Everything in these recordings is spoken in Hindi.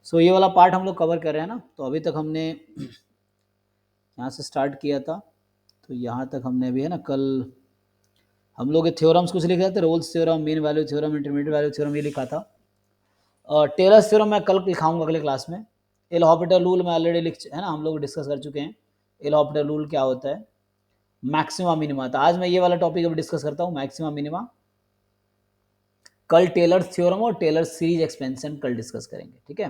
सो ये वाला पार्ट हम लोग कवर कर रहे हैं ना। तो अभी तक हमने यहाँ से स्टार्ट किया था, तो यहाँ तक हमने अभी है ना, कल हम लोग थ्योरम्स कुछ लिख रहे थे, Rolle's theorem, mean value theorem, intermediate value theorem, ये लिखा था। टेलर्स थ्योरम मैं कल दिखाऊंगा अगले क्लास में। एल हॉपिटल रूल में ऑलरेडी लिख है ना, हम लोग डिस्कस कर चुके हैं एल हॉपिटल रूल क्या होता है। मैक्सिमा मिनिमा, तो आज मैं ये वाला टॉपिक अभी डिस्कस करता हूँ, मैक्सिमा मिनिमा। कल टेलर्स थ्योरम और टेलर्स सीरीज एक्सपेंशन कल डिस्कस करेंगे, ठीक है।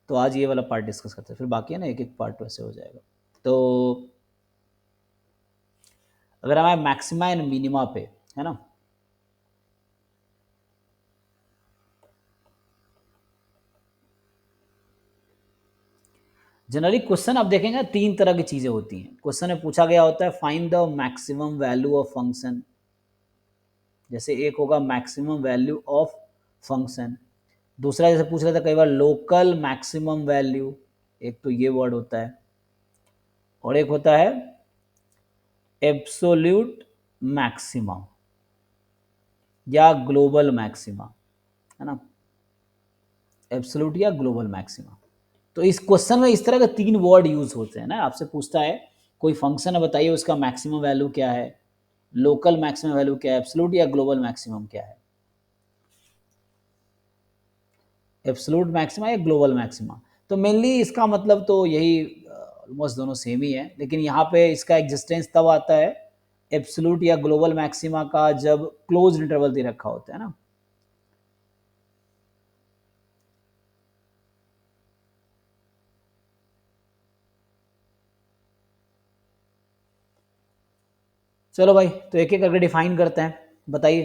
तो आज ये वाला पार्ट डिस्कस करते हैं, फिर बाकी है ना एक एक पार्ट वैसे हो जाएगा। तो अगर हमारे मैक्सिमा एंड मिनिमा पे है ना, जनरली क्वेश्चन आप देखेंगे तीन तरह की चीजें होती हैं। क्वेश्चन में पूछा गया होता है find the maximum value of function, जैसे एक होगा मैक्सिमम वैल्यू ऑफ फंक्शन, दूसरा जैसे पूछ रहा था कई बार लोकल मैक्सिमम वैल्यू, एक तो ये वर्ड होता है, और एक होता है एब्सोल्यूट मैक्सिमा या ग्लोबल मैक्सिमा, है ना, एब्सोल्यूट या ग्लोबल मैक्सिमा। तो इस क्वेश्चन में इस तरह के तीन वर्ड यूज होते हैं ना। आपसे पूछता है कोई फंक्शन है, बताइए उसका मैक्सिमम वैल्यू क्या है, लोकल मैक्सिमम वैल्यू क्या है, एब्सोल्यूट या ग्लोबल मैक्सिमम क्या है, एब्सोल्यूट मैक्सिमा या ग्लोबल मैक्सिमा। तो मेनली इसका मतलब तो यही ऑलमोस्ट दोनों सेम ही है, लेकिन यहाँ पे इसका एग्जिस्टेंस तब आता है एब्सोल्यूट या ग्लोबल मैक्सिमा का जब क्लोज इंटरवल दे रखा होता है ना। चलो भाई, तो एक एक करके डिफाइन करते हैं, बताइए,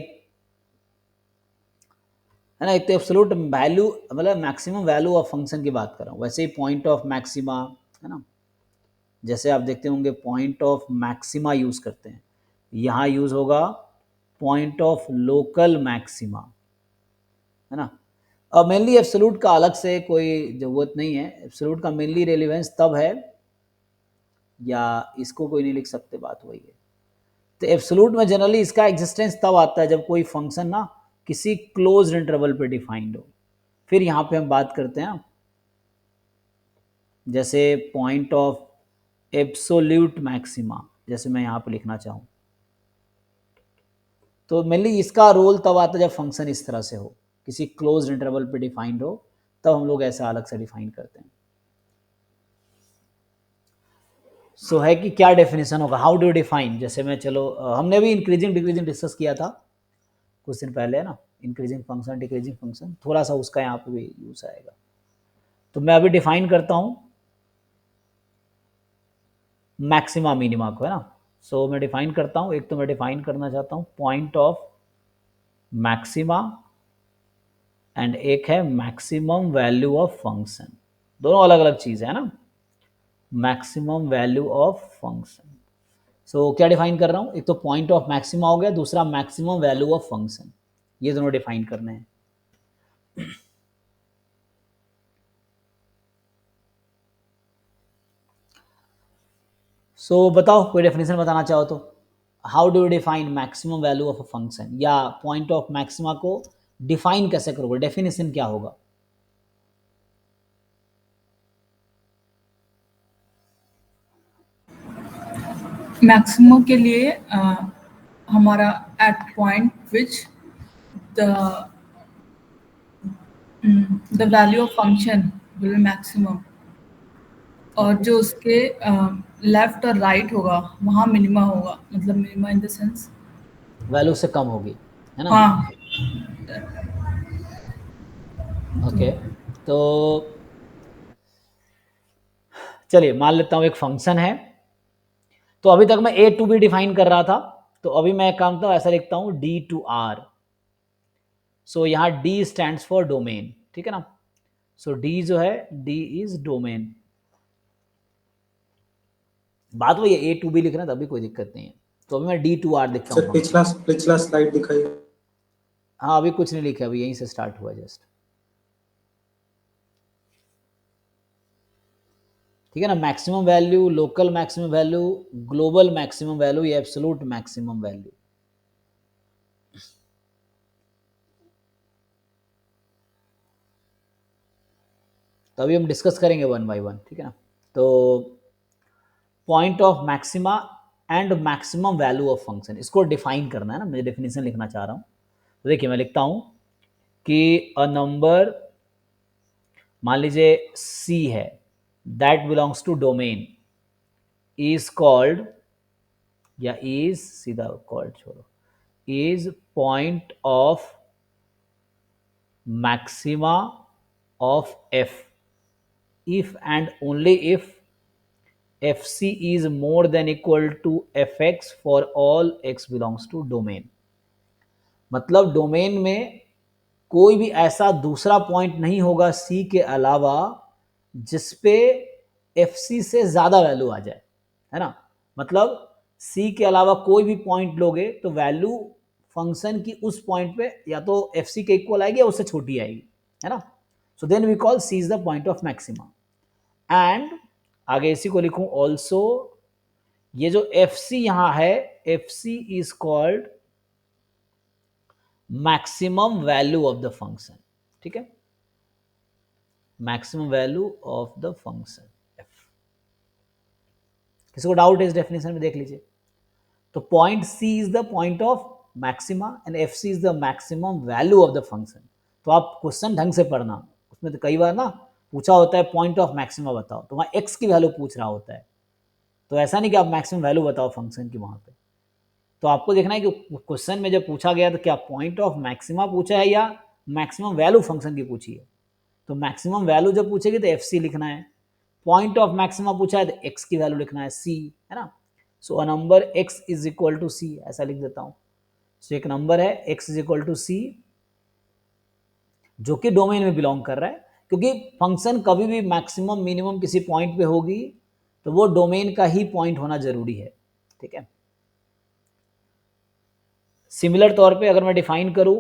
है ना। एक तो एब्सोल्यूट वैल्यू मतलब मैक्सिमम वैल्यू ऑफ फंक्शन की बात कर रहा हूँ, वैसे ही पॉइंट ऑफ मैक्सिमा, है ना। जैसे आप देखते होंगे पॉइंट ऑफ मैक्सिमा यूज करते हैं, यहाँ यूज होगा पॉइंट ऑफ लोकल मैक्सिमा, है ना। अब मेनली एब्सोल्यूट का अलग से कोई जरूरत नहीं है, एब्सोल्यूट का मेनली रेलिवेंस तब है, या इसको कोई नहीं लिख सकते, बात वही है। तो एब्सोल्यूट में जनरली इसका एग्जिस्टेंस तब आता है जब कोई फंक्शन ना किसी क्लोज इंटरवल पे डिफाइंड हो। फिर यहाँ पे हम बात करते हैं जैसे पॉइंट ऑफ एब्सोल्यूट मैक्सिमा, जैसे मैं यहाँ पे लिखना चाहूँ, तो मेनली इसका रोल तब आता है जब फंक्शन इस तरह से हो, किसी क्लोज इंटरवल पे डिफाइंड हो, तब हम लोग ऐसा अलग से डिफाइन करते हैं। सो है कि क्या डेफिनेशन होगा, हाउ डू डिफाइन, जैसे मैं चलो हमने भी इंक्रीजिंग डिक्रीजिंग डिस्कस किया था कुछ दिन पहले, है ना, इंक्रीजिंग फंक्शन डिक्रीजिंग फंक्शन, थोड़ा सा उसका यहाँ पे भी यूज आएगा। तो मैं अभी डिफाइन करता हूँ मैक्सिमा मिनिमा को, है ना। सो मैं डिफाइन करता हूँ, एक तो मैं डिफाइन करना चाहता हूँ पॉइंट ऑफ मैक्सिमा, एंड एक है मैक्सिमम वैल्यू ऑफ फंक्शन, दोनों अलग अलग चीज़ है ना, मैक्सिमम वैल्यू ऑफ फंक्शन। सो क्या डिफाइन कर रहा हूँ, एक तो पॉइंट ऑफ मैक्सिमा हो गया, दूसरा मैक्सिमम वैल्यू ऑफ फंक्शन, ये दोनों डिफाइन करने हैं। सो बताओ, कोई डेफिनेशन बताना चाहो तो, how do define maximum value of a function, या पॉइंट ऑफ मैक्सिमा को डिफाइन कैसे करोगे, डेफिनेशन क्या होगा। मैक्सिमम के लिए हमारा at point which the value of function will maximum, और जो उसके लेफ्ट और राइट होगा वहाँ मिनिमा होगा, मतलब minima in the sense value से कम होगी, है ना। हाँ। ओके, तो चलिए मान लेता हूँ एक फंक्शन है, तो अभी तक मैं ए टू बी डिफाइन कर रहा था, तो अभी मैं काम तो ऐसा लिखता हूँ डी टू आर। सो यहाँ डी स्टैंड्स फॉर डोमेन, ठीक है ना। सो डी जो है, डी इज डोमेन, बात वही है, ए टू बी लिखना तभी कोई दिक्कत नहीं है। तो अभी मैं डी टू आर लिखता हूँ सर फंक्शन। पिछला स्लाइड दिखाइए। हाँ अभी कुछ नहीं लिखा, अभी यहीं से स्टार्ट हुआ जस्ट, ठीक है ना। Maximum value, local maximum value, global maximum value या एब्सोल्यूट मैक्सिमम वैल्यू। तो अभी हम डिस्कस करेंगे वन बाय वन, ठीक है ना। तो point of maxima and maximum value of function, इसको डिफाइन करना है ना, मैं डेफिनेशन लिखना चाह रहा हूँ। तो देखिए मैं लिखता हूँ कि अ नंबर, मान लीजिए c है, that belongs to domain is called, या इज सीधा कॉल्ड छोड़ो, is point of maxima of f if and only if fc is more than equal to fx for all x belongs to domain। मतलब डोमेन में कोई भी ऐसा दूसरा पॉइंट नहीं होगा c के अलावा जिसपे fc से ज्यादा वैल्यू आ जाए, है ना। मतलब c के अलावा कोई भी पॉइंट लोगे तो वैल्यू फंक्शन की उस पॉइंट पे या तो fc के इक्वल आएगी या उससे छोटी आएगी, है ना। So then we call c is the point of maxima. And आगे इसी को लिखूं ऑल्सो, ये जो fc यहां है, fc is called maximum value of the function, ठीक है, maximum value of the function f। किसी को डाउट है इस डेफिनेशन में, देख लीजिए। तो point c is the point of maxima and fc is the maximum value of the function. तो आप क्वेश्चन ढंग से पढ़ना, उसमें तो कई बार ना पूछा होता है पॉइंट ऑफ मैक्सिमा बताओ, तो वहां x की वैल्यू पूछ रहा होता है, तो ऐसा नहीं कि आप मैक्सिमम वैल्यू बताओ फंक्शन की वहां पे। तो आपको देखना है कि क्वेश्चन में जब पूछा गया तो क्या पॉइंट ऑफ मैक्सिमा पूछा है या मैक्सिमम वैल्यू फंक्शन की पूछी है। तो मैक्सिमम वैल्यू जब पूछेगी तो fc लिखना है, पॉइंट ऑफ मैक्सिमा पूछा है तो x की वैल्यू लिखना है c, है ना। So a number x is equal to c, ऐसा लिख देता हूं। सो एक नंबर है x is equal to c जो कि डोमेन में बिलोंग कर रहा है, क्योंकि फंक्शन कभी भी मैक्सिमम मिनिमम किसी पॉइंट पे होगी तो वो डोमेन का ही पॉइंट होना जरूरी है, ठीक है। सिमिलर तौर पे अगर मैं डिफाइन करूं,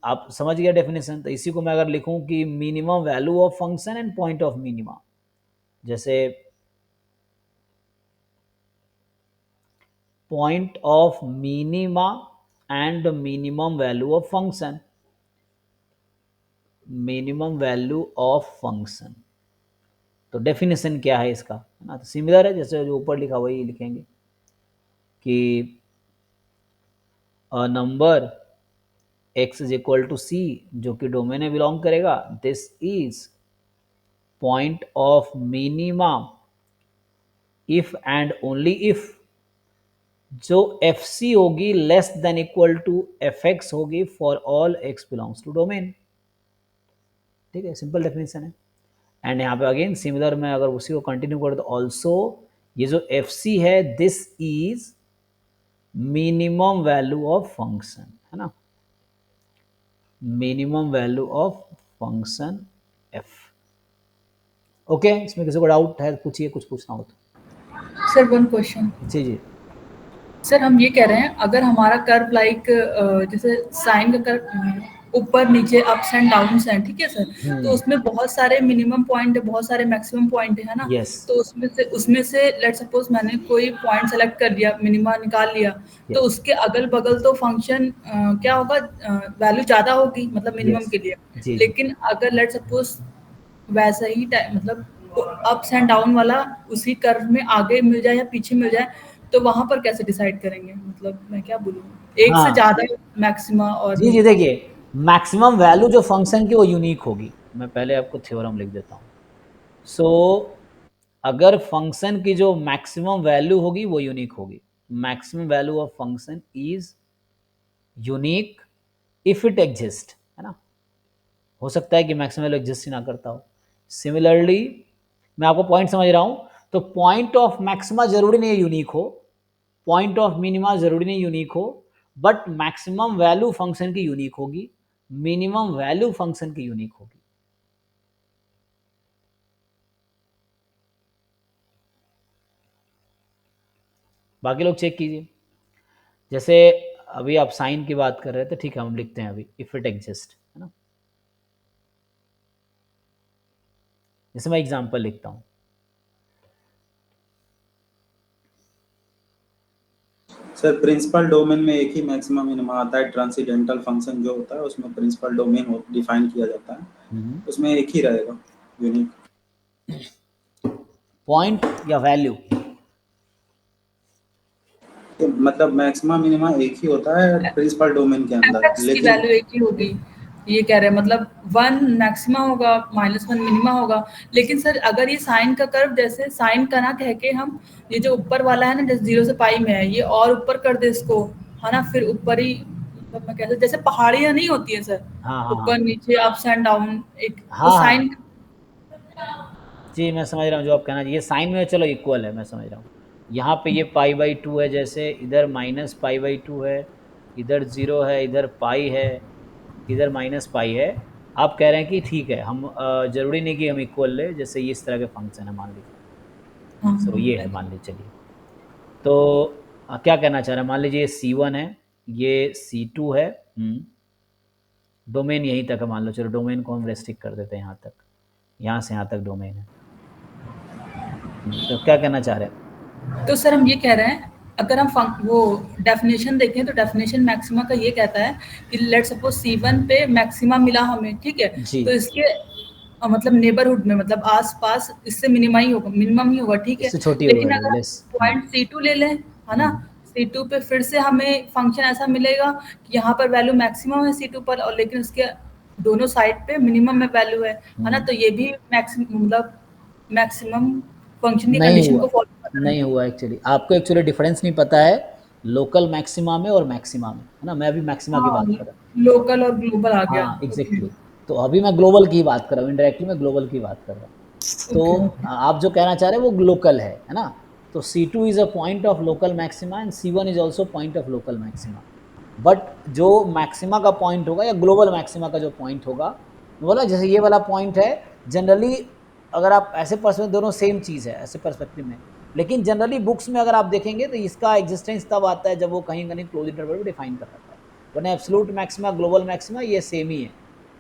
आप समझ गया डेफिनेशन, तो इसी को मैं अगर लिखूं कि minimum value of function and point of minima, जैसे point of minima and minimum value of function, minimum value of function. तो डेफिनेशन क्या है इसका, है ना। तो सिमिलर है, जैसे जो ऊपर लिखा वही लिखेंगे कि a number x is equal to c जो कि डोमेन में बिलोंग करेगा, this is point of minima if and only if जो fc होगी less than equal to fx होगी for all x belongs to domain, ठीक है, सिंपल डेफिनेशन है। एंड यहाँ पे अगेन सिमिलर में अगर उसी को कंटिन्यू करो तो ऑल्सो ये जो fc है this is minimum value of function, है ना, minimum value of function f। Okay, इसमें किसी को डाउट है पूछिए, कुछ पूछना हो तो। Sir one question. जी जी। सर हम ये कह रहे हैं अगर हमारा कर्व लाइक जैसे साइन का कर्व ऊपर नीचे अप्स एंड डाउन्स हैं, ठीक है सर, तो उसमें बहुत सारे मिनिमम पॉइंट है, बहुत सारे मैक्सिमम पॉइंट है ना। यस तो उसमें से लेट सपोज मैंने कोई पॉइंट सेलेक्ट कर लिया, मिनिमा निकाल लिया, तो यस उसके अगल बगल तो फंक्शन क्या होगा, वैल्यू ज्यादा होगी मतलब मिनिमम यस के लिए। जी जी। लेकिन अगर लेट सपोज वैसा ही मतलब अप्स एंड डाउन वाला उसी कर्व में आगे मिल जाए या पीछे मिल जाए, तो वहां पर कैसे डिसाइड करेंगे, मतलब मैं क्या बोलूँ, एक से हाँ ज्यादा मैक्सिमा और जी जी, मिनिमा। देखिए मैक्सिमम वैल्यू जो फंक्शन की वो यूनिक होगी। मैं पहले आपको थ्योरम लिख देता हूँ। सो अगर फंक्शन की जो मैक्सिमम वैल्यू होगी वो यूनिक होगी, maximum value of function is unique if it exist, है ना। हो सकता है कि मैक्सिमम वैल्यू एग्जिस्ट ही ना करता हो। सिमिलरली मैं आपको पॉइंट समझ रहा हूं, तो पॉइंट ऑफ मैक्सिमा जरूरी नहीं यूनिक हो, पॉइंट ऑफ मिनिमा जरूरी नहीं यूनिक हो, बट मैक्सिमम वैल्यू फंक्शन की यूनिक होगी, मिनिमम वैल्यू फंक्शन की यूनिक होगी। बाकी लोग चेक कीजिए। जैसे अभी आप साइन की बात कर रहे थे, ठीक है, हम लिखते हैं अभी इफ इट एग्जिस्ट, है ना। जैसे मैं एग्जांपल लिखता हूं, सर प्रिंसिपल डोमेन में एक ही मैक्सिमम मिनिमा आता है, ट्रांसीडेंटल फंक्शन जो होता है उसमें प्रिंसिपल डोमेन डिफाइन किया जाता है, उसमें एक ही रहेगा यूनिक। पॉइंट या वैल्यू? तो मतलब मैक्सिमा मिनिमा एक ही होता है प्रिंसिपल डोमेन के अंदर, एफएक्स की लेकिन वैल्यू एक ही होगी, ये कह रहे हैं, मतलब 1 मैक्सिमा होगा, -1 मिनिमा होगा। लेकिन सर अगर ये साइन का कर्व, जैसे साइन का ना कह के हम ये जो ऊपर वाला है ना, जैसे 0 से पाई में है, ये और ऊपर कर दे इसको, है ना, फिर ऊपर ही, मतलब मैं कैसे, जैसे पहाड़ियाँ नहीं होती है सर, हाँ हाँ हाँ ऊपर नीचे अप्स एंड डाउन, एक वो हाँ हाँ साइन। जी, मैं समझ रहा हूँ जो आप कहना चाहिए। साइन में चलो इक्वल है, मैं समझ रहा हूँ। यहाँ पे ये π/2 है, जैसे इधर -π/2 है, इधर 0 है, इधर पाई है, इधर -पाई है। आप कह रहे हैं कि ठीक है, हम ज़रूरी नहीं कि हम इक्वल ले, जैसे ये इस तरह के फंक्शन है मान लीजिए। हाँ सो ये है हाँ, मान लीजिए, चलिए। तो क्या कहना चाह रहे हैं, मान लीजिए ये C1 है, ये C2 है। डोमेन यहीं तक है मान लो, चलो डोमेन को हम रेस्ट्रिक्ट कर देते हैं यहाँ तक, यहाँ से यहाँ तक डोमेन है। तो क्या कहना चाह रहे हैं? तो सर हम ये कह रहे हैं, अगर हम वो डेफिनेशन देखें तो डेफिनेशन मैक्सिमा का ये कहता है कि लेट सपोज C1 पे मैक्सिमा मिला हमें, ठीक है, जी, तो इसके मतलब नेबरहुड में, मतलब आस-पास इससे मिनिमा ही होगा, मिनिमम ही होगा, ठीक है। इससे छोटी होगा, लेकिन अगर हम लेस। पॉइंट C2 ले लें, है ना, C2 पे फिर से हमें फंक्शन ऐसा मिलेगा कि यहाँ पर वैल्यू मैक्सिमम है C2 पर, और लेकिन उसके दोनों साइड पे मिनिमम में वैल्यू है ना, तो ये भी मतलब मैक्सिमम फंक्शन की नहीं कंडीशन हुआ, को फॉलो कर रहा है। नहीं हुआ एक्चुअली। आपको एक्चुअली डिफरेंस नहीं पता है लोकल मैक्सिमा में और मैक्सिमा में, है ना। मैं अभी मैक्सिमा की हाँ, बात कर रहा हूँ। लोकल और ग्लोबल आ गया। हाँ ओके, एग्जैक्टली। तो अभी मैं ग्लोबल की बात कर रहा हूँ, इनडायरेक्टली मैं ग्लोबल की बात कर रहा हूँ। तो ओके, ओके। आप जो कहना चाह रहे हैं वो लोकल है ना। तो C2 is a point of local maxima and C1 is also point of local maxima. But जो मैक्सिमा का पॉइंट होगा या ग्लोबल मैक्सिमा का जो पॉइंट होगा, बोला जैसे ये वाला पॉइंट है, जनरली अगर आप ऐसे पर्सपेक्टिव, दोनों सेम चीज़ है ऐसे पर्सपेक्टिव में, लेकिन जनरली बुक्स में अगर आप देखेंगे तो इसका एग्जिस्टेंस तब आता है जब वो कहीं कहीं क्लोज इंटरवल में डिफाइन कर रखा है, वरना एब्सोल्यूट मैक्सिमा ग्लोबल मैक्सिमा ये सेम ही है।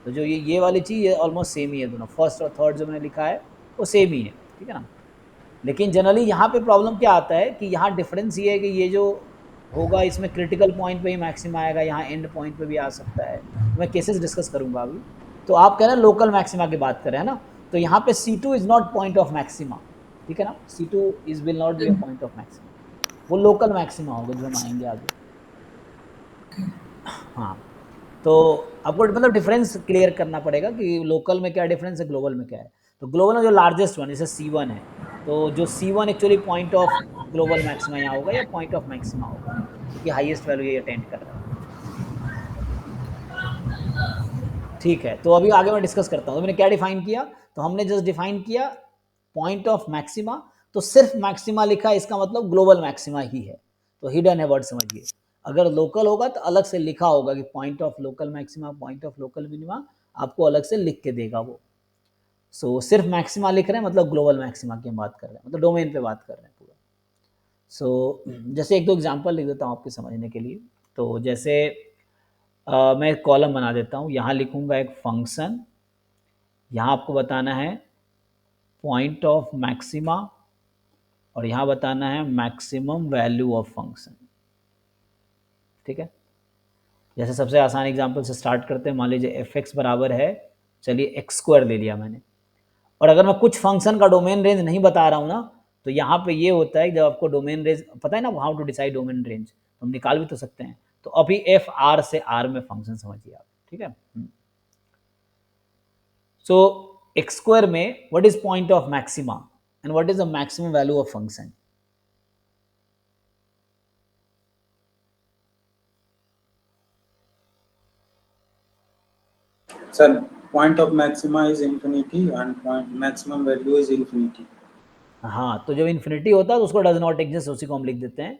तो जो ये वाली चीज़ ये ऑलमोस्ट सेम ही है, दोनों फर्स्ट और थर्ड जो मैंने लिखा है वो सेम ही है, ठीक है ना। लेकिन जनरली यहाँ पे प्रॉब्लम क्या आता है कि यहाँ डिफरेंस ये है कि ये जो होगा इसमें क्रिटिकल पॉइंट पे ही मैक्सिमा आएगा, यहाँ एंड पॉइंट पे भी आ सकता है। तो मैं केसेस डिस्कस करूंगा अभी। तो आप कह रहे हैं लोकल मैक्सिमा की बात करें, है ना। तो यहाँ पे C2 is not point of maxima, ठीक है ना। C2 is will not be a point of maxima, वो लोकल मैक्सिमा होगा जो हम आएंगे आगे। हाँ, तो आपको मतलब डिफरेंस क्लियर करना पड़ेगा कि लोकल में क्या डिफरेंस है, ग्लोबल में क्या है। तो ग्लोबल में जो लार्जेस्ट वन जैसे C1 है, तो जो C1 actually point of global maxima यहाँ होगा या पॉइंट ऑफ मैक्सिमा होगा, क्योंकि हाईएस्ट वैल्यू ये अटेंड कर रहा है। ठीक है, तो अभी आगे मैं डिस्कस करता हूँ। तो मैंने क्या डिफाइन किया, तो हमने जस्ट डिफाइन किया पॉइंट ऑफ मैक्सिमा, तो सिर्फ मैक्सिमा लिखा है, इसका मतलब ग्लोबल मैक्सिमा ही है। तो हिडन है वर्ड, समझिए। अगर लोकल होगा तो अलग से लिखा होगा कि point of local maxima, point of local minima, आपको अलग से लिख के देगा वो। सो सिर्फ मैक्सिमा लिख रहे हैं मतलब ग्लोबल मैक्सिमा की हम बात कर रहे हैं, मतलब डोमेन पे बात कर रहे हैं पूरा। जैसे एक दो एग्जांपल लिख देता हूँ आपके समझने के लिए। तो जैसे मैं एक कॉलम बना देता हूँ, यहाँ लिखूंगा एक फंक्शन, यहाँ आपको बताना है पॉइंट ऑफ मैक्सिमा और यहाँ बताना है मैक्सिमम वैल्यू ऑफ फंक्शन, ठीक है। जैसे सबसे आसान एग्जांपल से स्टार्ट करते हैं। मान लीजिए एफ एक्स बराबर है, चलिए एक्स स्क्वायर ले लिया मैंने। और अगर मैं कुछ फंक्शन का डोमेन रेंज नहीं बता रहा हूँ ना, तो यहाँ पे ये होता है जब आपको डोमेन रेंज पता है ना, how to decide domain range, तो हम निकाल भी तो सकते हैं। तो अभी एफ आर से आर में फंक्शन समझिए आप, ठीक है। सो एक्स स्क्वायर में what is point of maxima and what is the maximum value of function. Sir point of maxima is infinity and point maximum value is infinity. हाँ, तो जब इन्फिनिटी होता है तो उसको डज नॉट एग्जिस्ट, उसी को हम लिख देते हैं,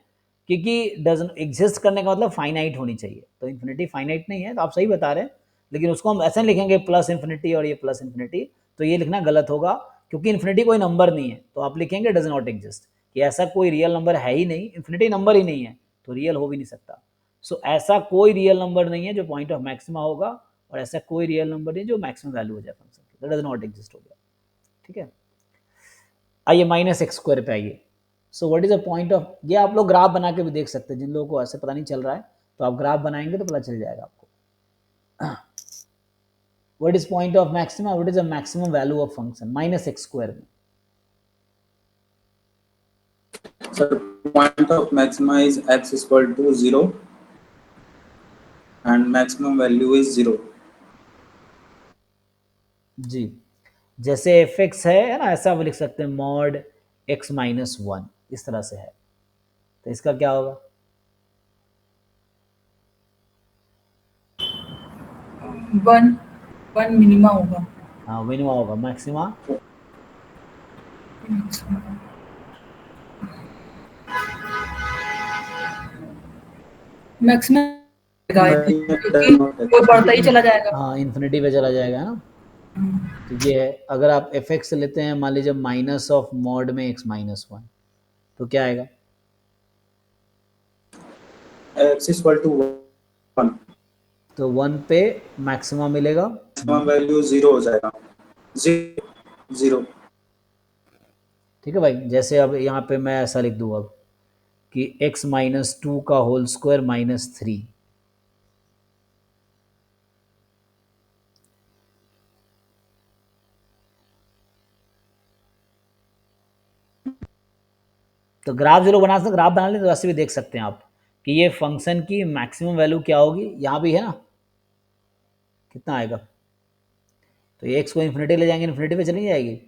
क्योंकि डज एग्जिस्ट करने का मतलब फाइनाइट होनी चाहिए। तो इन्फिनिटी फाइनाइट नहीं है, तो आप सही बता रहे हैं। लेकिन उसको हम ऐसे लिखेंगे प्लस इन्फिनिटी और ये प्लस इन्फिनिटी, तो ये लिखना गलत होगा, क्योंकि इन्फिनिटी कोई नंबर नहीं है। तो आप लिखेंगे डज नॉट एग्जिस्ट, कि ऐसा कोई रियल नंबर है ही नहीं, इन्फिनिटी नंबर ही नहीं है तो रियल हो भी नहीं सकता। सो ऐसा कोई रियल नंबर नहीं है जो पॉइंट ऑफ मैक्सिमा होगा, और ऐसा कोई रियल नंबर नहीं जो मैक्सिमम वैल्यू हो जाए फंक्शन की, तो डज नॉट एग्जिस्ट हो गया, ठीक है। आइए माइनस एक्स स्क्वायर पे आइए। So what is a point of, ये आप लोग ग्राफ बना के भी देख सकते हैं, जिन लोगों को ऐसे पता नहीं चल रहा है तो आप ग्राफ बनाएंगे तो पता चल जाएगा आपको। What is point of maxima, what is the maximum value of function minus x square में। So point of maxima is x is equal to 0 and maximum value is 0. जी, जैसे एफ एक्स है ना, ऐसा वो लिख सकते हैं मॉड एक्स माइनस वन, इस तरह से है। तो इसका क्या होगा? वन वन मिनिमा होगा। हाँ, मिनिमा होगा, मैक्सिमा मैक्सिमम क्योंकि वो बढ़ता ही चला जाएगा। हाँ इन्फिनिटी पे चला जाएगा, है ना। तो ये है, अगर आप एफ एक्स लेते हैं मान लीजिए माइनस ऑफ मॉड में एक्स माइनस वन, तो क्या आएगा? x is equal to 1, तो वन पे मैक्सिमा मिलेगा, maximum value 0 हो जाएगा, 0. ठीक है भाई। जैसे अब यहाँ पे मैं ऐसा लिख दूँ अब कि x माइनस टू का होल स्क्वायर माइनस थ्री, तो ग्राफ जो लोग बना सकते, ग्राफ बना लें तो वैसे भी देख सकते हैं आप कि ये फंक्शन की मैक्सिमम वैल्यू क्या होगी। यहाँ भी है ना, कितना आएगा? तो ये एक्स को इन्फिनिटी ले जाएंगे, इन्फिनिटी पे चली जाएगी,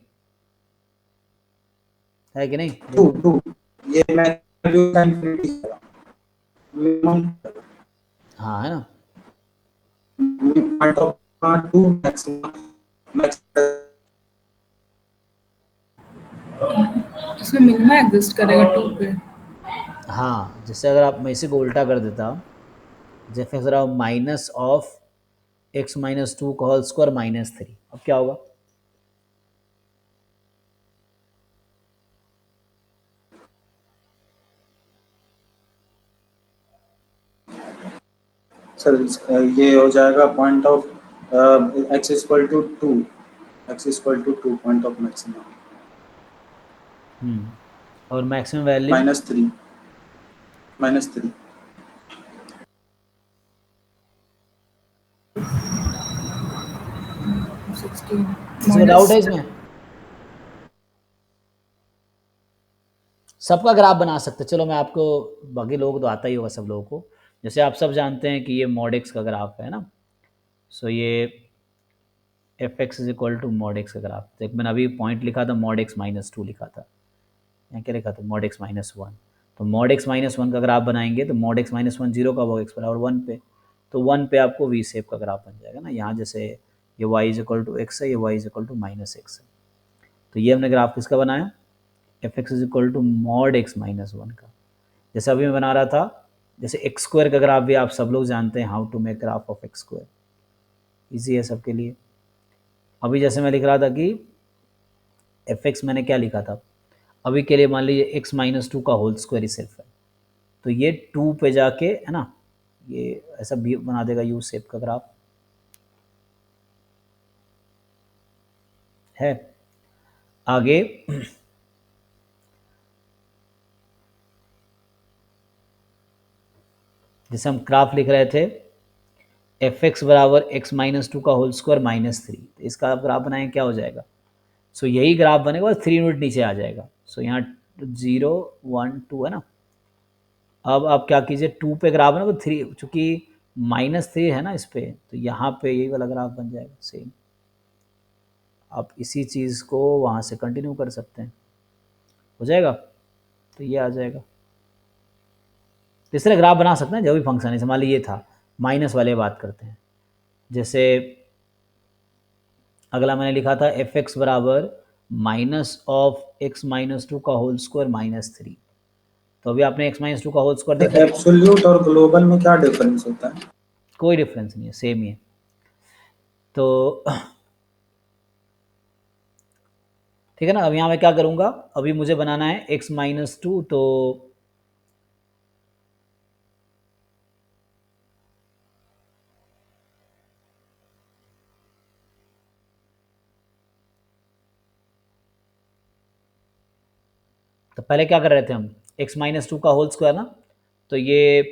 है कि नहीं? 2 ये वैल्यू का इंफिनिटी है, मिनिमम हाँ, है ना। पॉइंट ऑफ 2 मैक्सिमम इसमें मिनिमा एग्जिस्ट करेगा 2 पे। हाँ, जैसे अगर आप मैं इसी को उल्टा कर देता, जैसे ज़रा minus of x minus two का होल स्क्वायर माइनस थ्री, अब क्या होगा? सर ये हो जाएगा point of x is equal to 2, x is equal to 2 point of maximum और मैक्सिमम वैल्यू -3 किसी को डाउट है इसमें? सबका ग्राफ बना सकते, चलो मैं आपको, बाकी लोगों को तो आता ही होगा सब लोगों को। जैसे आप सब जानते हैं कि ये मॉड एक्स का ग्राफ है ना, सो ये f x is equal to mod x का ग्राफ। तो एक मैंने अभी पॉइंट लिखा था मॉड एक्स माइनस टू लिखा था, यहाँ क्या लिखा था? Mod x minus one. तो मॉड एक्स माइनस वन का ग्राफ बनाएंगे तो mod x minus one zero का होगा, एक्स बराबर वन पे, तो वन पे आपको वी शेप का ग्राफ बन जाएगा ना। यहाँ जैसे ये y is equal to x है, ये y is equal to minus x है, तो ये हमने ग्राफ किसका बनाया? F x is equal to mod x minus one का। जैसे अभी मैं बना रहा था, जैसे एक्स स्क्वायर का ग्राफ भी आप सब लोग जानते हैं, how to make graph of x square, easy है सबके लिए। अभी जैसे मैं लिख रहा था कि एफ एक्स मैंने क्या लिखा था, अभी के लिए मान लीजिए एक्स माइनस टू का होल स्क्वायर ही सिर्फ है, तो ये टू पे जाके, है ना, ये ऐसा भी बना देगा यू शेप का ग्राफ है। आगे जैसे हम ग्राफ लिख रहे थे एफ एक्स बराबर एक्स माइनस टू का होल स्क्वायर माइनस थ्री, तो इसका आप ग्राफ बनाएंगे क्या हो जाएगा? सो यही ग्राफ बनेगा, बस 3 यूनिट नीचे आ जाएगा। सो यहाँ 0 1 2 है ना। अब आप क्या कीजिए, 2 पे ग्राफ है ना, तो 3 चूँकि माइनस थ्री है ना इस पे, तो यहाँ पे यही वाला ग्राफ बन जाएगा सेम। आप इसी चीज़ को वहाँ से कंटिन्यू कर सकते हैं, हो जाएगा, तो ये आ जाएगा। तो इस तरह ग्राफ बना सकते हैं जो भी फंक्शन है। मान लीजिए ये था, माइनस वाले बात करते हैं। जैसे अगला मैंने लिखा था एफ एक्स बराबर minus of x minus two का होल स्क्वायर माइनस थ्री, तो अभी आपने एक्स माइनस टू का होल स्क्वायर देखा, एब्सोल्यूट और ग्लोबल में क्या डिफरेंस होता है? कोई डिफरेंस नहीं है, सेम ही है। तो ठीक है ना। अब यहाँ मैं क्या करूँगा, अभी मुझे बनाना है एक्स माइनस टू, तो पहले क्या कर रहे थे हम, एक्स माइनस टू का होल स्क्वायर ना, तो ये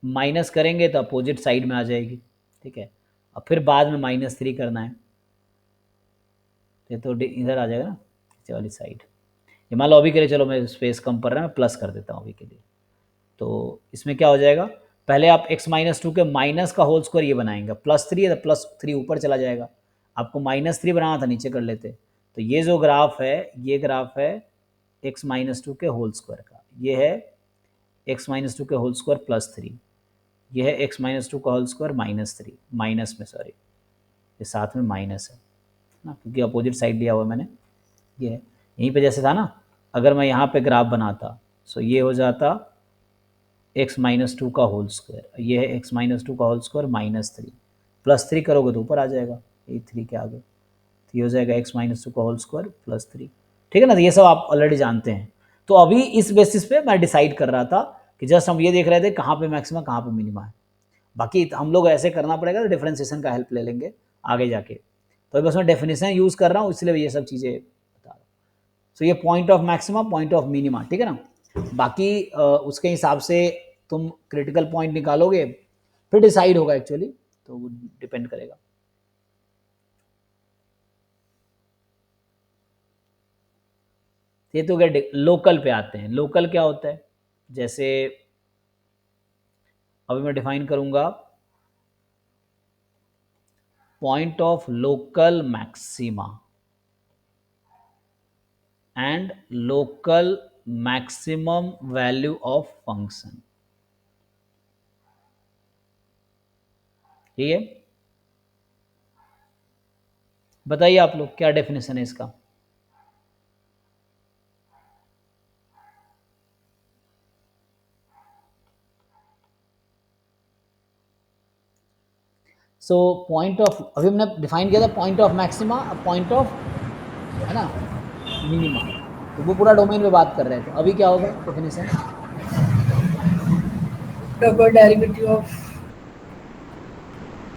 माइनस करेंगे तो अपोजिट साइड में आ जाएगी, ठीक है। अब फिर बाद में माइनस थ्री करना है, ये तो इधर आ जाएगा ना, नीचे वाली साइड। ये मान लो अभी के लिए, चलो मैं स्पेस कम पड़ रहा है, मैं प्लस कर देता हूँ अभी के लिए। तो इसमें क्या हो जाएगा, पहले आप x माइनस टू के माइनस का होल स्क्वायर ये बनाएंगे, +3 है तो +3 ऊपर चला जाएगा, आपको -3 बनाना था, नीचे कर लेते। तो ये जो ग्राफ है, ये ग्राफ है x माइनस टू के होल स्क्वायर का, ये है x माइनस टू के होल स्क्वायर +3, ये है x माइनस टू का होल स्क्वायर -3, माइनस में, सॉरी ये साथ में माइनस है ना, क्योंकि अपोजिट साइड लिया हुआ मैंने, ये है। यहीं पे जैसे था ना, अगर मैं यहाँ पे ग्राफ बनाता, सो ये हो जाता x माइनस टू का होल स्क्वायर, ये है x माइनस टू का होल स्क्वायर -3, +3 करोगे तो ऊपर आ जाएगा, ये 3 के आगे, तो ये हो जाएगा x माइनस टू का होल स्क्वायर +3, ठीक है ना। तो ये सब आप ऑलरेडी जानते हैं। तो अभी इस बेसिस पे मैं डिसाइड कर रहा था कि जस्ट हम ये देख रहे थे कहाँ पे मैक्सिमा कहाँ पे मिनिमा है, बाकी हम लोग ऐसे करना पड़ेगा तो डिफरेंशिएशन का हेल्प ले लेंगे आगे जाके। तो बस मैं डेफिनेशन यूज़ कर रहा हूँ, इसलिए ये सब चीज़ें बता रहा हूँ। सो ये point of maxima, point of minima, ठीक है ना। बाकी उसके हिसाब से तुम क्रिटिकल पॉइंट निकालोगे, फिर डिसाइड होगा एक्चुअली, तो वो डिपेंड करेगा। ये तो क्या, लोकल पे आते हैं। लोकल क्या होता है, जैसे अभी मैं डिफाइन करूंगा point of local maxima and local maximum value of function, ठीक है। बताइए आप लोग क्या डेफिनेशन है इसका। सो पॉइंट ऑफ, अभी हमने डिफाइन किया था point of maxima, point of, है ना, मिनिमा, तो वो पूरा डोमेन में बात कर रहे थे। अभी क्या होगा definition, double derivative of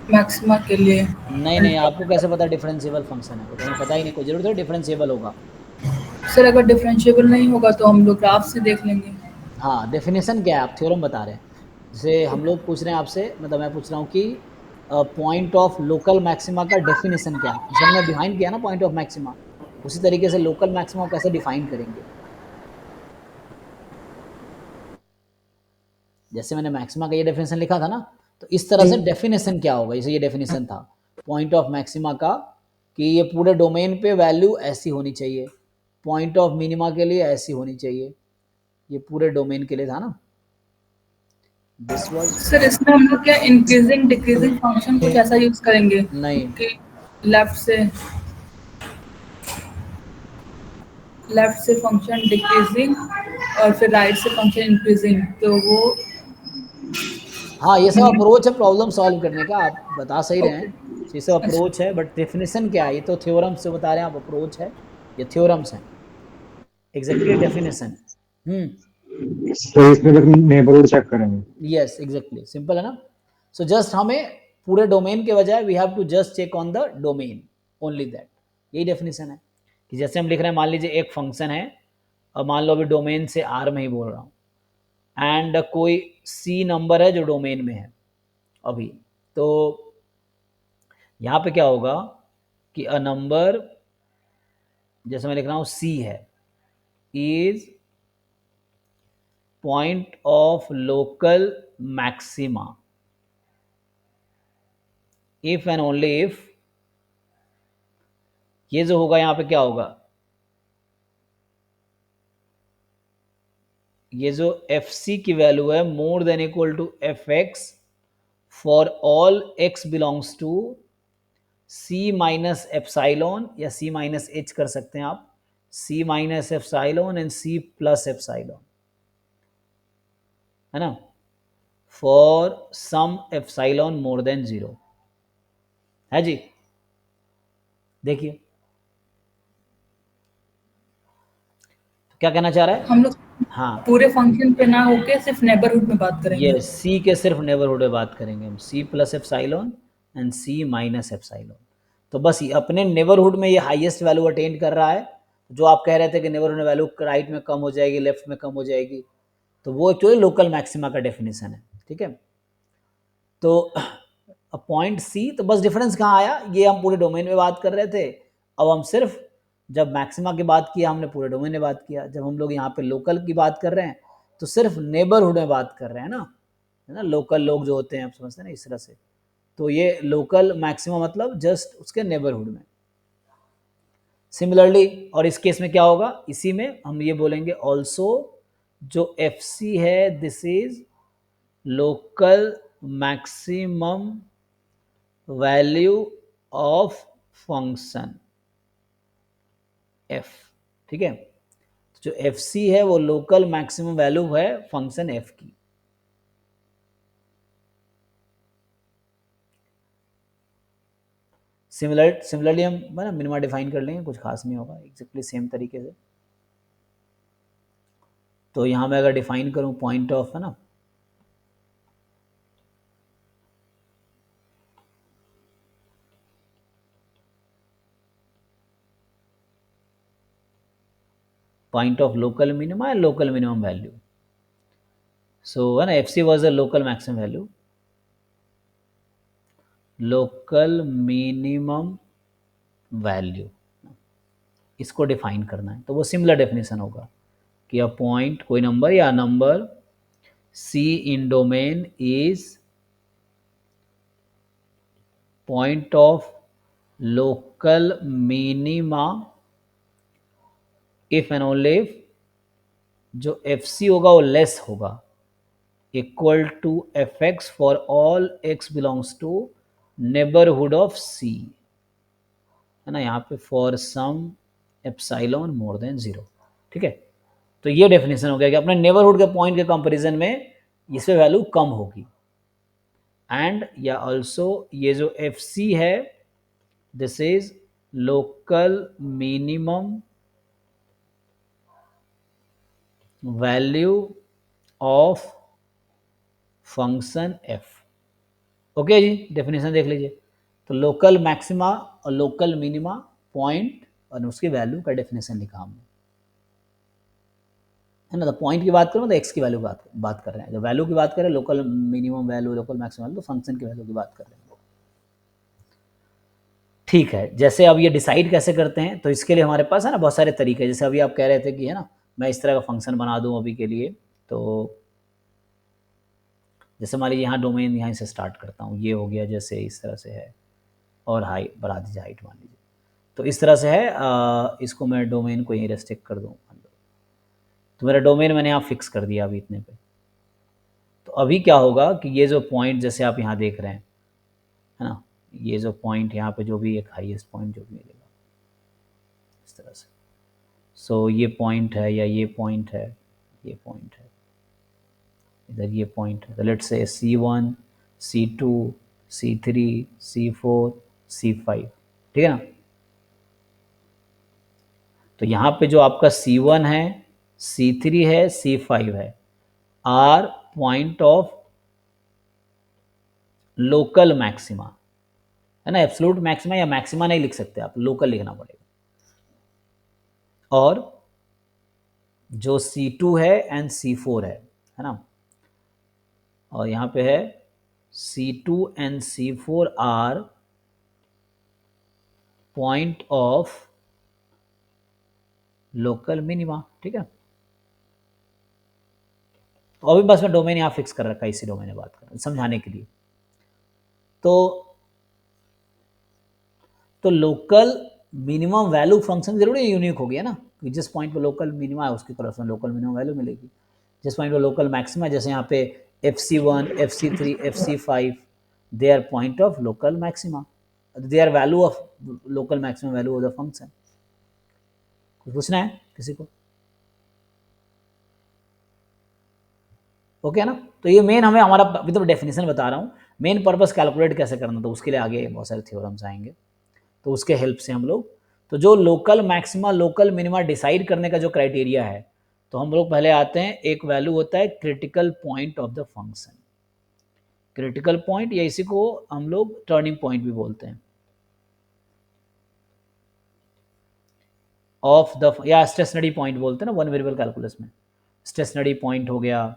maxima के लिए। नहीं आपको कैसे पता डिफरेंशिएबल फंक्शन है, वो तो हमें पता ही नहीं, कोई जरूरत है डिफरेंशिएबल होगा। सर अगर डिफरेंशिएबल नहीं होगा तो हम लोग ग्राफ से देख लेंगे। हाँ, डेफिनेशन क्या है, आप थ्योरम बता रहे हैं। जैसे हम लोग पूछ रहे हैं आपसे, मतलब मैं पूछ रहा हूँ कि पॉइंट ऑफ लोकल मैक्सिमा का डेफिनेशन क्या है, जैसे हमने डिफाइन किया ना पॉइंट ऑफ मैक्सिमा, उसी तरीके से लोकल मैक्सिमा कैसे डिफाइन करेंगे। जैसे मैंने मैक्सिमा का ये डेफिनेशन लिखा था ना, तो इस तरह से डेफिनेशन क्या होगा, जैसे ये डेफिनेशन था पॉइंट ऑफ मैक्सिमा का कि ये पूरे डोमेन पे वैल्यू ऐसी होनी चाहिए, पॉइंट ऑफ मिनिमा के लिए ऐसी होनी चाहिए, ये पूरे डोमेन के लिए था ना। दिस वाज, सर इसमें हम लोग क्या इंक्रीजिंग डिक्रीजिंग फंक्शन कुछ ऐसा यूज करेंगे नहीं कि लेफ्ट से फंक्शन डिक्रीजिंग और फिर राइट से फंक्शन इंक्रीजिंग, तो वो हाँ, ये सब अप्रोच है प्रॉब्लम सॉल्व करने का, आप बता सही रहे हैं, ओके। तो ये सब अप्रोच है, बट डेफिनेशन क्या है, ये तो थ्योरम से बता रहे हैं आप, अप्रोच है, ये थ्योरम्स हैं, एग्जैक्टली डेफिनेशन। तो इसमें तक नेबरहुड चेक करेंगे। यस एग्जैक्टली, सिंपल है ना। सो जस्ट हमें पूरे डोमेन के बजाय we have to just check on the domain, only that, यही डेफिनेशन है। कि जैसे हम लिख रहे हैं, मान लीजिए एक फंक्शन है, और मान लो अभी डोमेन से आर में ही बोल रहा हूँ, एंड कोई सी नंबर है जो डोमेन में है अभी, तो यहाँ पे क्या होगा कि अ नंबर, जैसे मैं लिख रहा हूँ सी है, is point of local maxima if and only if, ये जो होगा यहाँ पे क्या होगा, ये जो एफ सी की वैल्यू है more than equal to f x for all x belongs to C minus epsilon, या सी माइनस एच कर सकते हैं आप, C minus epsilon and C plus epsilon, है ना, for some epsilon more than 0, है जी। देखिए तो क्या कहना चाह रहा है, हम लोग हाँ पूरे फंक्शन पे ना होके सिर्फ नेबरहुड में बात करेंगे। ये सी के सिर्फ नेबरहुड में बात करेंगे हम, C plus epsilon and C minus epsilon. तो बस ये अपने नेबरहुड में ये हाईएस्ट वैल्यू अटेंड कर रहा है, जो आप कह रहे थे कि नेबरहुड में वैल्यू राइट में कम हो जाएगी, लेफ्ट में कम हो जाएगी, तो वो एक्चुअली लोकल मैक्सिमा का डेफिनेशन है, ठीक है। तो पॉइंट सी, तो बस डिफरेंस कहाँ आया, ये हम पूरे डोमेन में बात कर रहे थे, अब हम सिर्फ जब मैक्सिमा की बात किया हमने पूरे डोमेन में बात किया, जब हम लोग यहाँ पे लोकल की बात कर रहे हैं तो सिर्फ नेबरहुड में बात कर रहे हैं ना, है ना, लोकल लोग जो होते हैं आप समझते हैं ना इस तरह से। तो ये लोकल मैक्सिमा मतलब जस्ट उसके नेबरहुड में। सिमिलरली और इस केस में क्या होगा, इसी में हम ये बोलेंगे ऑल्सो जो FC है this is local maximum value of function f, ठीक है। जो FC है वो लोकल मैक्सिमम वैल्यू है फंक्शन f की। सिमिलरली हम ना मिनिमा डिफाइन कर लेंगे, कुछ खास नहीं होगा, एग्जैक्टली सेम तरीके से। तो यहाँ मैं अगर डिफाइन करूँ पॉइंट ऑफ, है ना, point of local minima and local minimum value. So when FC was a local maximum value, local minimum value, इसको डिफाइन करना है तो वो सिमिलर डेफिनेशन होगा कि अ पॉइंट कोई नंबर या number C in domain is point of local minima if and only if जो FC होगा वो लेस होगा equal to fx for all x belongs to neighbourhood of C, है ना, यहाँ पे for some epsilon more than 0, ठीक है। तो ये डेफिनेशन हो गया कि अपने नेबरहुड के पॉइंट के कंपैरिजन में इससे वैल्यू कम होगी। एंड या ऑल्सो ये जो FC है this is local minimum value of function f। Okay जी, डेफिनेशन देख लीजिए। तो लोकल मैक्सिमा और लोकल मिनिमा पॉइंट और उसकी वैल्यू का डेफिनेशन लिखा हमने, है ना। तो पॉइंट की बात करूँ तो x की वैल्यू बात कर रहे हैं, जब वैल्यू की बात करें local minimum value local maximum value, तो फंक्शन की वैल्यू की बात कर रहे हैं, ठीक है। जैसे अब ये डिसाइड कैसे करते हैं, तो इसके लिए हमारे पास है ना बहुत सारे तरीके। जैसे अभी आप कह रहे थे कि है ना मैं इस तरह का फंक्शन बना दूं अभी के लिए, तो जैसे मान लीजिए यहाँ डोमेन यहाँ से स्टार्ट करता हूँ, ये हो गया जैसे इस तरह से है और हाइट बढ़ा दीजिए, हाइट मान लीजिए तो इस तरह से है। इसको मैं डोमेन को यहीं रेस्ट्रिक्ट कर दूँ, तो मेरा डोमेन मैंने यहाँ फिक्स कर दिया अभी इतने पे। तो अभी क्या होगा कि ये जो पॉइंट जैसे आप यहाँ देख रहे हैं, है ना, ये जो पॉइंट यहाँ पे जो भी एक हाईएस्ट पॉइंट जो भी मिलेगा इस तरह से, सो ये पॉइंट है या ये पॉइंट है, ये पॉइंट है, इधर ये पॉइंट है। तो let's say C1 C2 C3 C4 C5, ठीक है ना। तो यहाँ पे जो आपका C1 है C3 है C5 है are point of local maxima, है ना। एब्सोल्यूट मैक्सिमा या मैक्सिमा नहीं लिख सकते आप, लोकल लिखना पड़ेगा। और जो C2 है एंड C4 है ना, और यहाँ पे है C2 and C4 are point of local minima, ठीक है। तो अभी बस मैं डोमेन यहाँ फिक्स कर रखा है, इसी डोमेन में बात कर रहा हूँ समझाने के लिए। तो लोकल मिनिमम वैल्यू फंक्शन जरूरी यूनिक हो गया ना, कि जिस पॉइंट पे लोकल मिनिमा है उसकी तरफ से लोकल मिनिमम वैल्यू मिलेगी। जिस पॉइंट पे लोकल मैक्सिमा है, जैसे यहाँ पे FC1 FC3 FC5 they are point of local maxima, they are value of local maximum value of the function. कुछ पूछना है किसी को? ओके ना। तो ये मेन हमें हमारा अभी तो डेफिनेशन बता रहा हूँ, मेन पर्पस कैलकुलेट कैसे करना, तो उसके लिए आगे बहुत सारे थ्योरम्स आएंगे, तो उसके हेल्प से हम लोग, तो जो local maxima local minima decide करने का जो क्राइटेरिया है, तो हम लोग पहले आते हैं, एक वैल्यू होता है critical point of the function. Critical point या इसी को हम लोग टर्निंग पॉइंट भी बोलते हैं, ऑफ द, या स्टेशनरी पॉइंट बोलते हैं ना वन वेरिएबल कैलकुलस में। स्टेशनरी पॉइंट हो गया,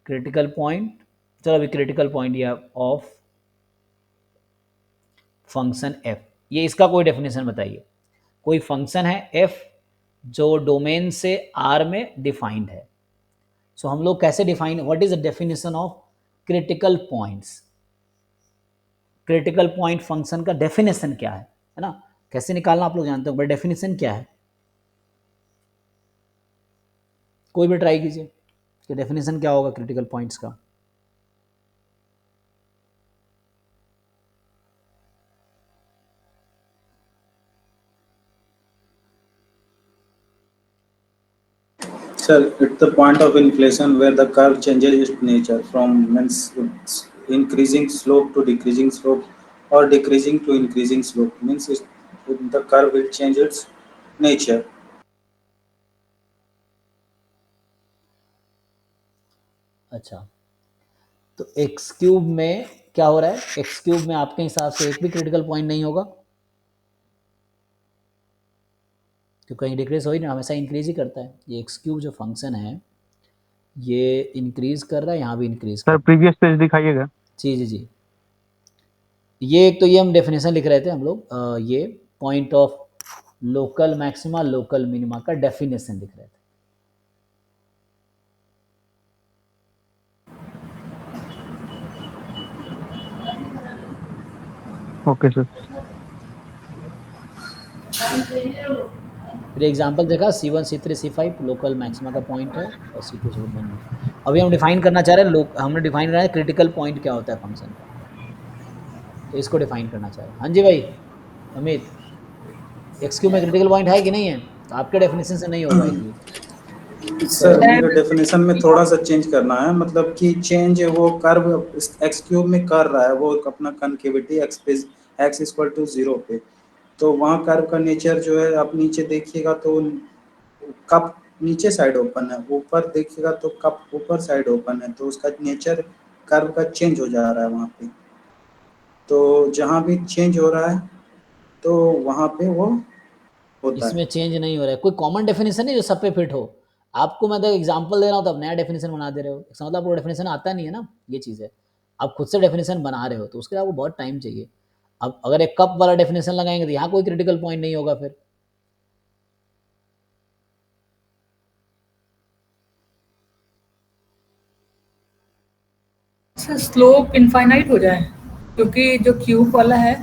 क्रिटिकल पॉइंट, चलो अभी क्रिटिकल पॉइंट या ऑफ फंक्शन f, ये इसका कोई डेफिनेशन बताइए। कोई फंक्शन है f जो डोमेन से R में डिफाइंड है। सो हम लोग कैसे define, what is the definition of critical points, critical point function का डेफिनेशन क्या है ना, कैसे निकालना आप लोग जानते हो, बट डेफिनेशन क्या है, कोई भी ट्राई कीजिए कि डेफिनेशन क्या होगा क्रिटिकल पॉइंट्स का। Sir, it's the point of inflation where the curve changes its nature from means it's increasing slope to decreasing slope or decreasing to increasing slope. Means the curve will change its nature. अच्छा, तो एक्स क्यूब में क्या हो रहा है, एक्स क्यूब में आपके हिसाब से एक भी क्रिटिकल पॉइंट नहीं होगा, तो कहीं डिक्रीज हो ही नहीं, हमेशा इंक्रीज ही करता है। ये एक्स क्यूब जो फंक्शन है ये इंक्रीज कर रहा है, यहाँ भी इंक्रीज कर सर रहा है। Previous page दिखाइएगा। जी जी जी, ये एक तो ये हम डेफिनेशन लिख रहे थे हम लोग, ये point of local maxima local minima का डेफिनेशन लिख रहे थे। Okay sir. फिर एग्जांपल देखा C1 C3 C5 local maxima का पॉइंट है और C2 C1। अभी हम डिफाइन करना चाह रहे हैं, हमने डिफाइन करना है क्रिटिकल पॉइंट क्या होता है फंक्शन का, तो इसको डिफाइन करना चाह रहे हैं। हाँ जी भाई अमित, एक्स क्यू में क्रिटिकल पॉइंट है कि नहीं है, तो आपके डेफिनेशन से नहीं होगा ये। सर मेरे डेफिनेशन में थोड़ा सा चेंज करना है, मतलब कि चेंज वो कर्व एक्स क्यूब में कर रहा है वो अपना कनकेविटी एक्स इक्वल टू 0 पे, तो वहाँ कर्व का नेचर जो है आप नीचे देखिएगा तो कप नीचे साइड ओपन है, ऊपर देखिएगा तो कप ऊपर साइड ओपन है, तो उसका नेचर कर्व का चेंज हो जा रहा है वहाँ पे। तो जहाँ भी चेंज हो रहा है तो वहाँ पे वो होता इसमें है। चेंज नहीं हो रहा है, कोई कॉमन डेफिनेशन नहीं जो सब पे फिट हो। आपको मैं तो एग्जांपल दे रहा हूँ तो आप नया डेफिनेशन बना दे रहे हो, इसका मतलब आपको डेफिनेशन आता नहीं है ना, ये चीज़ है। आप खुद से डेफिनेशन बना रहे हो तो उसके लिए आपको बहुत टाइम चाहिए। अब अगर एक कप वाला डेफिनेशन लगाएंगे तो यहाँ कोई क्रिटिकल पॉइंट नहीं होगा फिर। सर स्लोप इनफाइनाइट हो जाए, क्योंकि जो क्यूब वाला है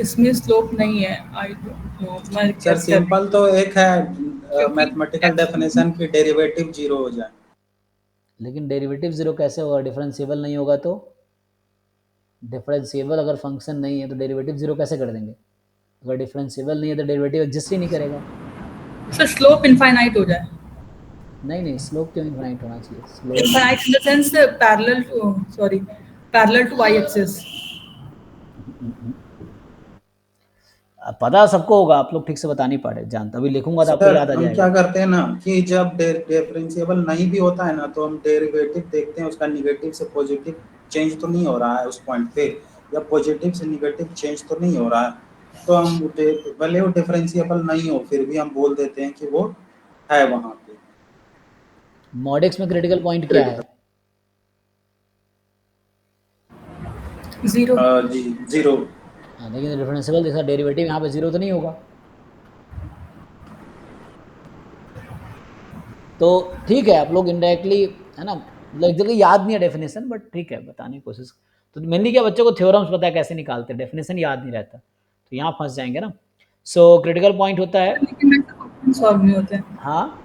इसमें स्लोप नहीं है। आई डोंट नो, मैं सर गेस कर रही सिंपल तो एक है हूँ क्योंकि मैथमेटिकल डेफिनेशन की डेरिवेटिव 0 हो जाए। लेकिन डेरिवेटिव जीरो कैसे होगा, डिफरेंशिएबल नहीं होगा तो, डिफरेंशिएबल अगर फंक्शन नहीं है तो डेरिवेटिव जीरो कैसे कर देंगे, अगर डिफरेंशिएबल नहीं है तो डेरिवेटिव एग्जिस्ट ही नहीं करेगा। सर स्लोप इनफाइनाइट हो जाए। नहीं नहीं, स्लोप क्यों इनफाइनाइट होना चाहिए, slope infinite in the sense parallel to, sorry, parallel to y axis. पता सबको होगा, आप लोग ठीक से बता नहीं पा रहे, जानता अभी लिखूंगा तो आपको सर याद आ हम क्या जाएगा। करते हैं ना कि जब डिफरेंशिएबल नहीं भी होता है ना तो हम डेरिवेटिव देखते हैं उसका निगेटिव से पॉजिटिव चेंज तो नहीं हो रहा है उस पॉइंट पे, या पॉजिटिव से निगेटिव चेंज तो नहीं हो रहा है, तो हम भले वो डिफरेंशिएबल नहीं हो फिर भी हम बोल देते हैं कि वो है वहाँ पे मॉड एक्स में क्रिटिकल पॉइंट क्या है, क्रिटिकल। जीरो। जी 0। हाँ, लेकिन डिफरेंशिएबल जैसा डेरिवेटिव यहाँ पे जीरो तो नहीं होगा, तो ठीक है आप लोग इनडायरेक्टली, है ना, मतलब एग्जैक्टली याद नहीं है डेफिनेशन, बट ठीक है बताने की कोशिश। तो मेनली क्या बच्चों को थ्योरम्स पता है कैसे निकालते हैं, डेफिनेशन याद नहीं रहता, तो यहाँ फंस जाएंगे ना। सो क्रिटिकल पॉइंट होता है, लेकिन मेरे से क्वेश्चन सॉल्व नहीं होते हैं, हाँ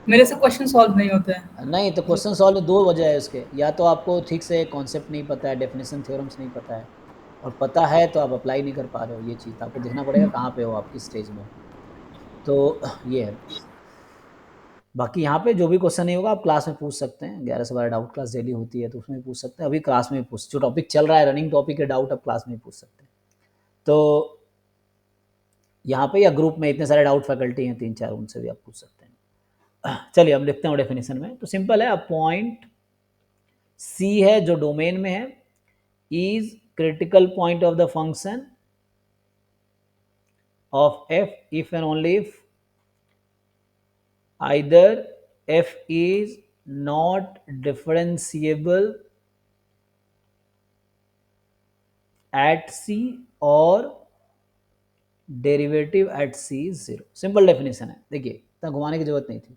मेरे से क्वेश्चन सॉल्व नहीं होते हैं। नहीं, तो क्वेश्चन सॉल्व दो वजह है उसके, या तो आपको ठीक से कॉन्सेप्ट नहीं पता है, डेफिनेशन थ्योरम्स नहीं पता है, और पता है तो आप अप्लाई नहीं कर पा रहे हो, ये चीज़ आपको देखना पड़ेगा कहाँ पे हो आप किस स्टेज में। तो ये है। बाकी यहाँ पे जो भी क्वेश्चन नहीं होगा आप क्लास में पूछ सकते हैं, 11 से 12 डाउट क्लास डेली होती है तो उसमें पूछ सकते हैं, अभी क्लास में पूछ, जो टॉपिक चल रहा है रनिंग टॉपिक है डाउट, अब क्लास में पूछ सकते हैं। तो यहाँ पे या ग्रुप में इतने सारे डाउट फैकल्टी हैं 3-4, उनसे भी आप पूछ सकते हैं। चलिए हम लिखते हैं डेफिनेशन में, तो सिंपल है, अब पॉइंट सी है जो डोमेन में है is critical point of the function of f if and only if either f is not differentiable at C or derivative at C is zero. Simple definition है, देखिए इतना घुमाने की जरूरत नहीं थी।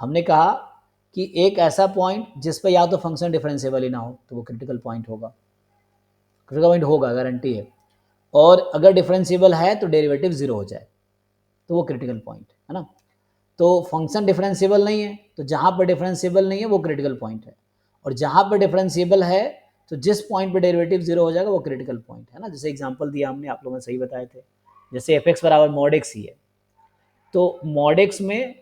हमने कहा कि एक ऐसा पॉइंट जिस पर या तो फंक्शन डिफरेंशिएबल ही ना हो तो वो क्रिटिकल पॉइंट होगा, क्रिटिकल पॉइंट होगा, गारंटी है। और अगर डिफरेंशिएबल है तो डेरिवेटिव जीरो हो जाए तो वो क्रिटिकल पॉइंट है ना। तो फंक्शन डिफरेंशिएबल नहीं है तो जहाँ पर डिफरेंशिएबल नहीं है वो क्रिटिकल पॉइंट है, और जहाँ पर डिफरेंशिएबल है तो जिस पॉइंट पे डेरिवेटिव जीरो हो जाएगा वो क्रिटिकल पॉइंट है ना। जैसे एग्जांपल दिया हमने, आप लोगों ने सही बताए थे, जैसे एफ एक्स बराबर मॉड एक्स ही है, तो मॉड एक्स में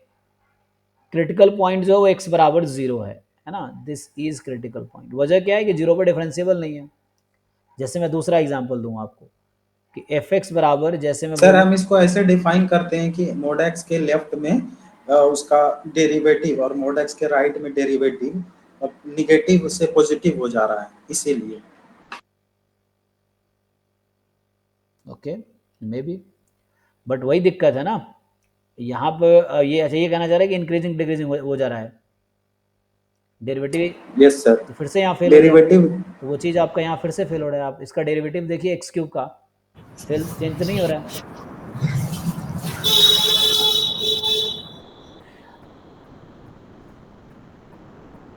क्रिटिकल पॉइंट जो है वो एक्स बराबर जीरो है ना। This is critical point. वजह क्या है कि जीरो पर डिफरेंशिएबल नहीं है। जैसे मैं दूसरा एग्जाम्पल दूँ आपको कि एफ एक्स बराबर, जैसे मैं सर हम इसको ऐसे डिफाइन करते हैं कि मोड एक्स के लेफ्ट में उसका डेरिवेटिव और मोड एक्स के राइट में डेरिवेटिव निगेटिव से पॉजिटिव हो जा रहा है, इसीलिए। ओके, मे बी, बट वही दिक्कत है ना यहाँ पर। ये अच्छा ये कहना चाह रहा है कि इंक्रीजिंग डिक्रीजिंग हो जा रहा है डेरिवेटिव। यस सर, तो फिर से यहाँ फेल हो गया, डेरिवेटिव। तो वो चीज़ आपका यहाँ फिर से फेल हो रहा है। आप इसका डेरिवेटिव देखिए एक्स क्यूब का, फेल, चेंज तो नहीं हो रहा है।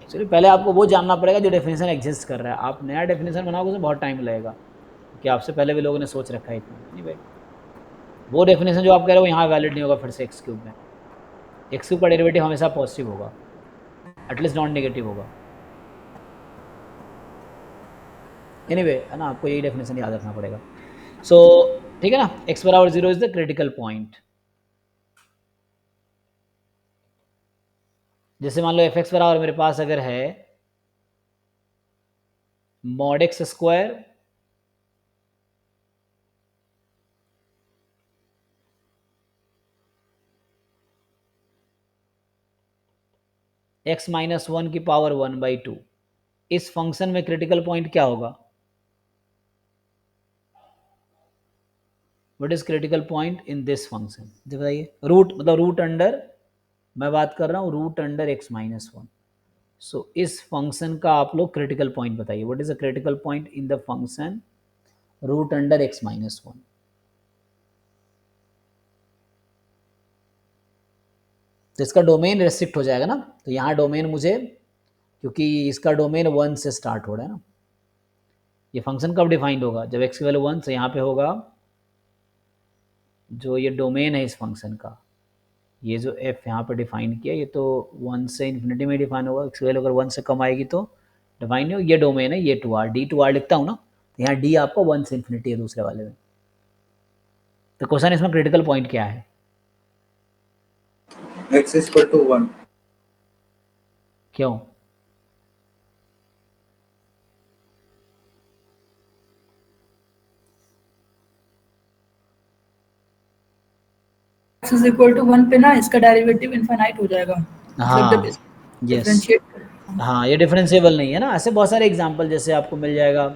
चलिए पहले आपको वो जानना पड़ेगा जो डेफिनेशन एग्जिस्ट कर रहा है। आप नया डेफिनेशन बनाओगे उसमें बहुत टाइम लगेगा, क्योंकि आपसे पहले भी लोगों ने सोच रखा है इतना। नहीं भाई, वो डेफिनेशन जो आप कह रहे हो यहाँ वैलिड नहीं होगा फिर से एक्स क्यूब में। एक्स क्यूब का डेरिवेटिव हमेशा पॉजिटिव होगा, एटलीस्ट नॉन नेगेटिव होगा। एनीवे है ना, आपको यही डेफिनेशन याद रखना पड़ेगा। सो ठीक है ना, एक्स बराबर zero is the critical point. जैसे मान लो एफ एक्स बराबर मेरे पास अगर है mod x square x minus one की पावर 1/2, इस फंक्शन में क्रिटिकल पॉइंट क्या होगा? What is critical point in this function? बताइए। रूट मतलब रूट अंडर, मैं बात कर रहा हूँ root under x minus one. So इस फंक्शन का आप लोग क्रिटिकल पॉइंट बताइए। What is a critical point in the function root under x minus one? तो इसका डोमेन रेस्ट्रिक्ट हो जाएगा ना, तो यहाँ डोमेन मुझे, क्योंकि इसका डोमेन वन से स्टार्ट हो रहा है ना। ये फंक्शन कब डिफाइंड होगा? जब एक्स की वैल्यू वन, से यहाँ पे होगा जो ये डोमेन है इस फंक्शन का, ये जो एफ यहाँ पे डिफाइन किया, ये तो वन से इन्फिनिटी में डिफाइन होगा। एक्स की वैल्यू अगर वन से कम आएगी तो डिफाइन नहीं होगा। ये डोमेन है, ये to R, D to R लिखता हूँ ना, तो यहाँ डी आपका वन से इन्फिनिटी है दूसरे वाले में। तो क्वेश्चन इसमें क्रिटिकल पॉइंट क्या है? x equal to 1। क्यों? x इज इक्वल टू 1 पे ना इसका डेरिवेटिव इनफाइनाइट हो जाएगा। हाँ, जब यस, डिफरेंशिएट हाँ ये डिफरेंशिएबल नहीं है ना। ऐसे बहुत सारे एग्जांपल जैसे आपको मिल जाएगा,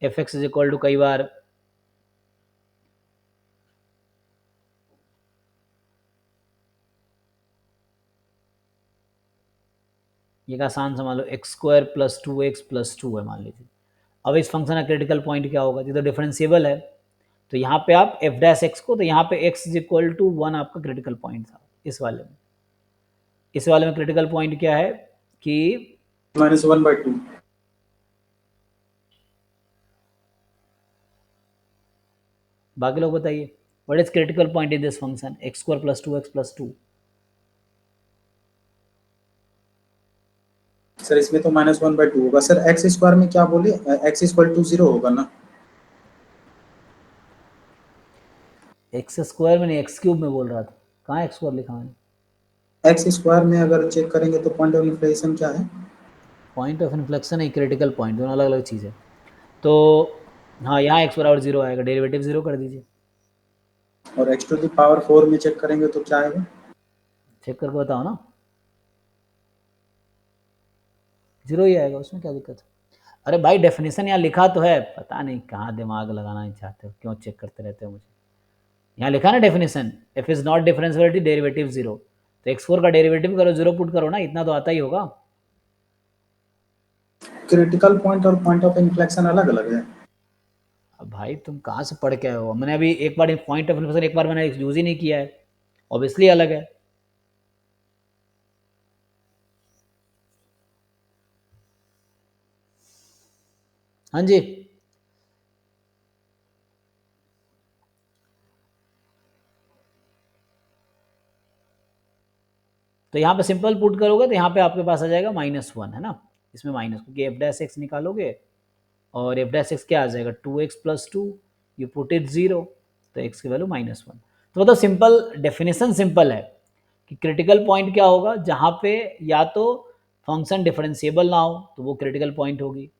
f x is equal to कई बार ये का आसान सा मान लो x square plus 2x plus 2 है मान लीजिए। अब इस फंक्शन का क्रिटिकल पॉइंट क्या होगा? ये तो डिफरेंशिएबल है, तो यहाँ पे आप एफ डैश एक्स को, तो यहाँ पे x इज इक्वल टू 1 आपका क्रिटिकल पॉइंट था इस वाले में। इस वाले में क्रिटिकल पॉइंट क्या है कि -1/2। बाकी लोग बताइए, what is critical point in this function x square plus 2x plus 2? Sir इसमें तो -1/2 होगा। सर x स्क्वायर में क्या बोले? x इक्वल टू 0 होगा ना? एक्स स्क्वायर में नहीं, एक्स क्यूब में बोल रहा था। कहाँ एक्स स्क्वायर लिखा है? x स्क्वायर में अगर चेक करेंगे तो पॉइंट ऑफ इन्फ्लेशन क्या है? पॉइंट ऑफ इन्फ्लेक्शन है क्रिटिकल पॉइंट, दोनों अलग अलग चीज़ है। तो हाँ, यहाँ एक्स बराबर जीरो आएगा, डेरिवेटिव जीरो कर दीजिए। और x टू द पावर 4 में चेक करेंगे तो क्या आएगा? चेक करके बताओ ना, जीरो ही आएगा, उसमें क्या दिक्कत है? अरे भाई डेफिनेशन यहाँ लिखा तो है, पता नहीं कहाँ दिमाग लगाना नहीं चाहते हो, क्यों चेक करते रहते हो मुझे। यहाँ लिखा ना definition, F is not differentiability derivative zero, तो x4 का डेरिवेटिव करो, जीरो पुट करो ना, इतना तो आता ही होगा। क्रिटिकल पॉइंट और पॉइंट ऑफ इन्फ्लेक्शन अलग अलग है। अब भाई तुम कहाँ से पढ़ के आए हो? मैंने अभी एक बार पॉइंट ऑफ इन्फ्लेक्शन एक बार मैंने यूज ही नहीं किया है, ऑब्वियसली अलग है। हाँ जी, तो यहाँ पे सिंपल पुट करोगे तो यहाँ पे आपके पास आ जाएगा -1, है ना, इसमें माइनस, क्योंकि एफ डैश एक्स निकालोगे और एफ डैश एक्स क्या आ जाएगा 2x + 2, यू पुट इट 0, तो x की वैल्यू -1। तो मतलब सिंपल डेफिनेशन सिंपल है कि क्रिटिकल पॉइंट क्या होगा, जहाँ पे या तो फंक्शन डिफरेंशिएबल ना हो तो वो क्रिटिकल पॉइंट होगी,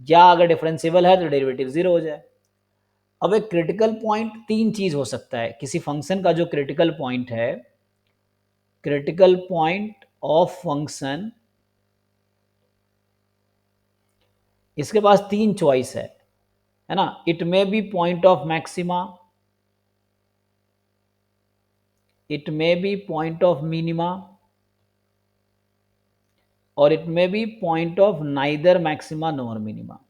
या अगर डिफरेंशिएबल है तो डेरिवेटिव 0 हो जाए। अब एक क्रिटिकल पॉइंट तीन चीज हो सकता है किसी फंक्शन का, जो क्रिटिकल पॉइंट है, क्रिटिकल पॉइंट ऑफ फंक्शन, इसके पास तीन चॉइस है ना। It may be point of maxima, it may be point of minima, और it may be point of neither maxima nor minima,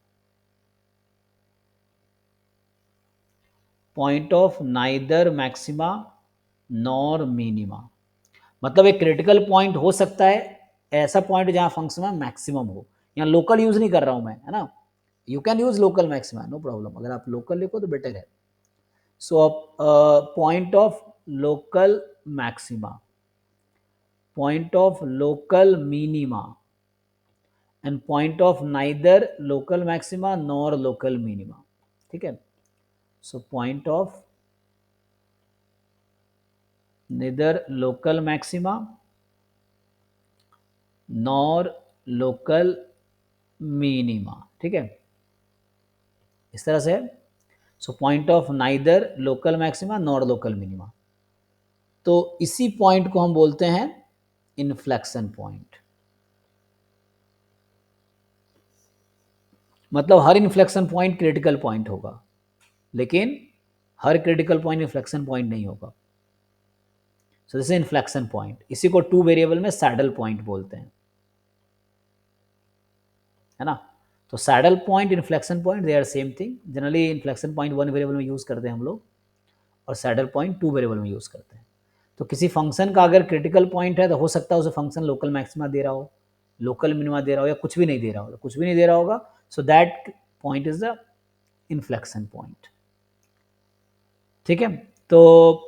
point of neither maxima nor minima. मतलब एक क्रिटिकल पॉइंट हो सकता है ऐसा पॉइंट जहां फंक्शन में मैक्सिमम हो। यहाँ लोकल यूज नहीं कर रहा हूं मैं, है ना, you can use local maxima, no problem, अगर आप लोकल लिखो तो बेटर है। So point of local maxima, point of local minima, and point of neither local maxima nor local minima, ठीक है। So point of neither local maxima nor local minima, ठीक है, इस तरह से। सो point of neither local maxima nor local minima, तो इसी पॉइंट को हम बोलते हैं इन्फ्लेक्शन पॉइंट। मतलब हर इन्फ्लेक्शन पॉइंट क्रिटिकल पॉइंट होगा, लेकिन हर क्रिटिकल पॉइंट इन्फ्लेक्शन पॉइंट नहीं होगा। So this is inflection point, इसी को टू वेरिएबल में सैडल पॉइंट बोलते हैं, है ना। तो saddle point, inflection point, they are same thing. Generally inflection point one variable में यूज करते हैं हम लोग, और सैडल पॉइंट टू वेरिएबल में यूज करते हैं। तो किसी फंक्शन का अगर क्रिटिकल पॉइंट है तो हो सकता है उसे फंक्शन लोकल मैक्सिमा दे रहा हो, लोकल मिनिमा दे रहा हो, या कुछ भी नहीं दे रहा हो। कुछ भी नहीं दे रहा होगा, so that point is the inflection point, ठीक है। तो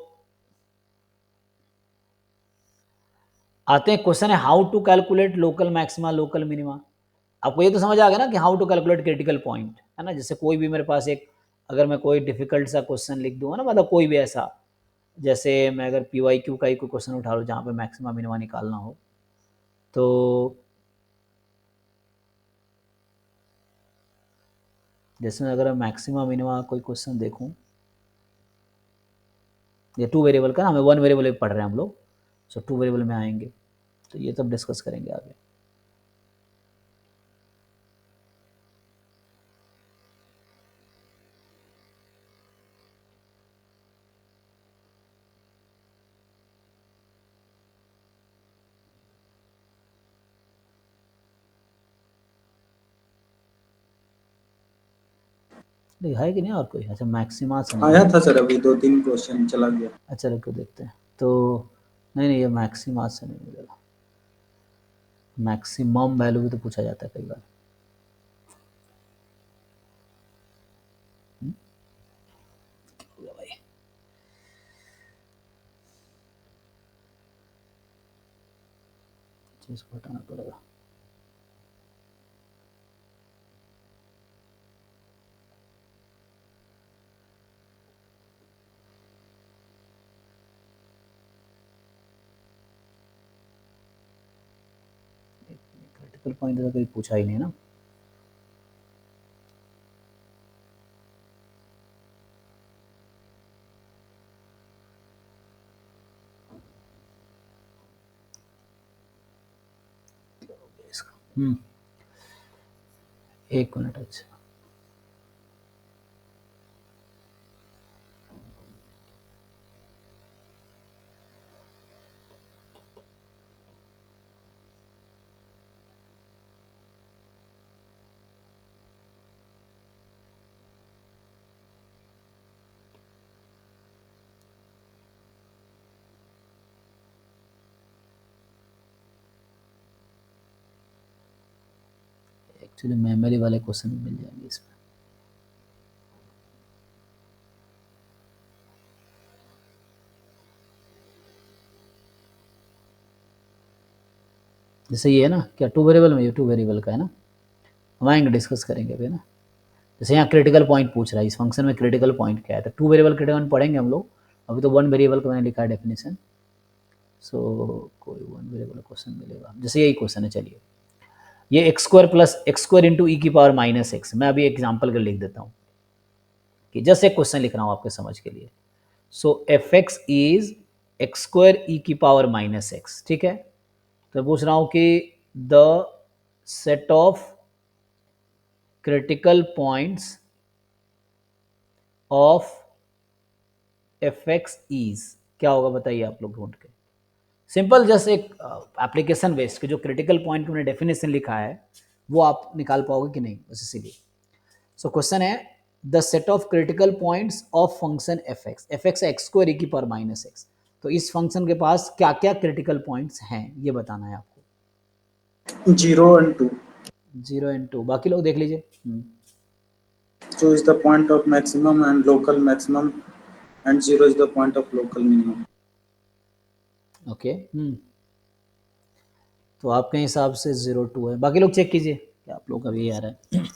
आते हैं क्वेश्चन है how to calculate local maxima local minima. आपको ये तो समझ आ गया ना कि how to calculate critical point, है ना। जैसे कोई भी मेरे पास एक, अगर मैं कोई डिफिकल्ट सा क्वेश्चन लिख दूंगा ना, मतलब कोई भी ऐसा, जैसे मैं अगर PYQ का ही कोई क्वेश्चन उठा लूँ जहाँ पे मैक्सिमा मिनिमा निकालना हो, तो जैसे मैं अगर मैक्सिमा मिनिमा कोई क्वेश्चन देखूँ, ये टू वेरिएबल का ना, हमें वन वेरिएबल पढ़ रहे हैं हम लोग, सो टू वेरिएबल में आएंगे, तो ये तब डिस्कस करेंगे आगे। है कि नहीं और कोई? अच्छा मैक्सिमा से आया था सर, अभी 2-3 क्वेश्चन चला गया। अच्छा रुको देखते हैं। तो नहीं नहीं, ये मैक्सिमा से नहीं मिलेगा, मैक्सिमम वैल्यू भी तो पूछा जाता है कई बार। भाई इसको हटाना पड़ेगा। क्रिटिकल पॉइंट तो कभी पूछा ही नहीं ना। एक मिनट, अच्छा चलिए मेमोरी वाले क्वेश्चन भी मिल जाएंगे इसमें। जैसे ये है ना, क्या 2 वेरिएबल में, ये 2 वेरिएबल का है ना, हम आएंगे डिस्कस करेंगे अभी ना। जैसे यहाँ क्रिटिकल पॉइंट पूछ रहा है, इस फंक्शन में क्रिटिकल पॉइंट क्या है, तो 2 वेरिएबल क्रिटिकल पॉइंट पढ़ेंगे हम लोग, अभी तो 1 वेरिएबल का मैंने लिखा है डेफिनेशन। सो कोई 1 वेरिएबल क्वेश्चन मिलेगा, जैसे यही क्वेश्चन है। चलिए, ये x square plus x square into e की पावर माइनस एक्स, मैं अभी एग्जाम्पल कर लिख देता हूँ कि जस्ट एक क्वेश्चन लिख रहा हूँ आपके समझ के लिए। So f x is x square e की पावर माइनस एक्स, ठीक है। तो पूछ रहा हूँ कि the set of critical points of F x is, क्या होगा बताइए आप लोग ढूंढ के। सिंपल, जस्ट एक एप्लीकेशन बेस्ड के जो क्रिटिकल पॉइंट की मैंने डेफिनेशन लिखा है वो आप निकाल पाओगे कि नहीं, बस इसीलिए। सो क्वेश्चन है the set of critical points of function f x x square e की पावर माइनस एक्स। तो इस फंक्शन के पास क्या क्या क्रिटिकल पॉइंट्स हैं ये बताना है आपको। 0 and 2. 0 and 2, बाकी लोग देख लीजिए। So is the point of maximum and local maximum, and 0 is the point of local minimum. Okay, तो आपके हिसाब से 0 2 है, बाकी लोग चेक कीजिए क्या आप लोग का भी आ रहा है।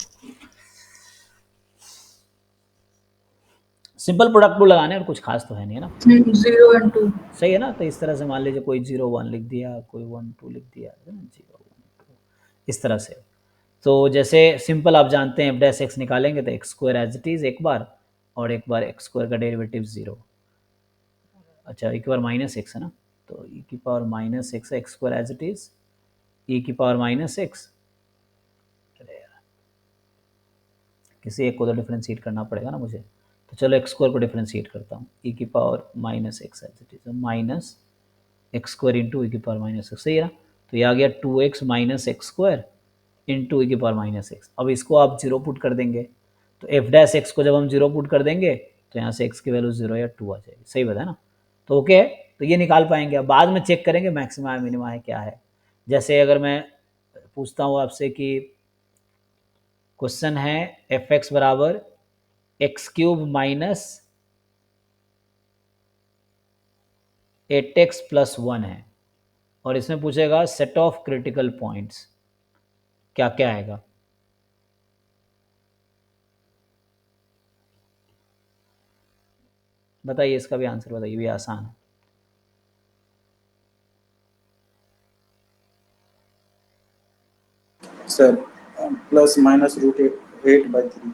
सिंपल प्रोडक्ट रूल लगाने और कुछ खास तो है नहीं, है ना। 0 and 2 सही है ना। तो इस तरह से मान लीजिए कोई 0 1 लिख दिया, कोई 1 2 लिख दिया, है ना, 0 1 2 इस तरह से। तो जैसे सिंपल आप जानते हैं एफ डैश एक्स निकालेंगे तो x square as it is एक बार, और एक बार एक्स स्क्वायर का डेरिवेटिव 0। अच्छा, एक बार माइनस एक्स है ना, तो ई की power minus x, x square as it is e की पावर माइनस एक्स। किसी एक को तो डिफ्रेंशिएट करना पड़ेगा ना मुझे, तो चलो एक्स स्क्वायर को डिफ्रेंशिएट करता हूँ, ई की power minus x as it is minus x square into e की पावर माइनस एक्स, सही है ना। तो ये आ गया 2x minus x square into e की पावर माइनस एक्स। अब इसको आप 0 पुट कर देंगे, तो एफ डैश एक्स को जब हम 0 पुट कर देंगे तो यहाँ से x की वैल्यू 0 या 2 आ जाएगी, सही बताया ना। तो ओके है, तो ये निकाल पाएंगे। अब बाद में चेक करेंगे मैक्सिमा है मिनिमा है क्या है। जैसे अगर मैं पूछता हूँ आपसे कि क्वेश्चन है एफ एक्स बराबर x cube minus 8x plus 1 है, और इसमें पूछेगा सेट ऑफ क्रिटिकल पॉइंट्स, क्या क्या आएगा। बताइए, इसका भी आंसर बताइए, भी आसान है। Sir, plus minus root 8/3.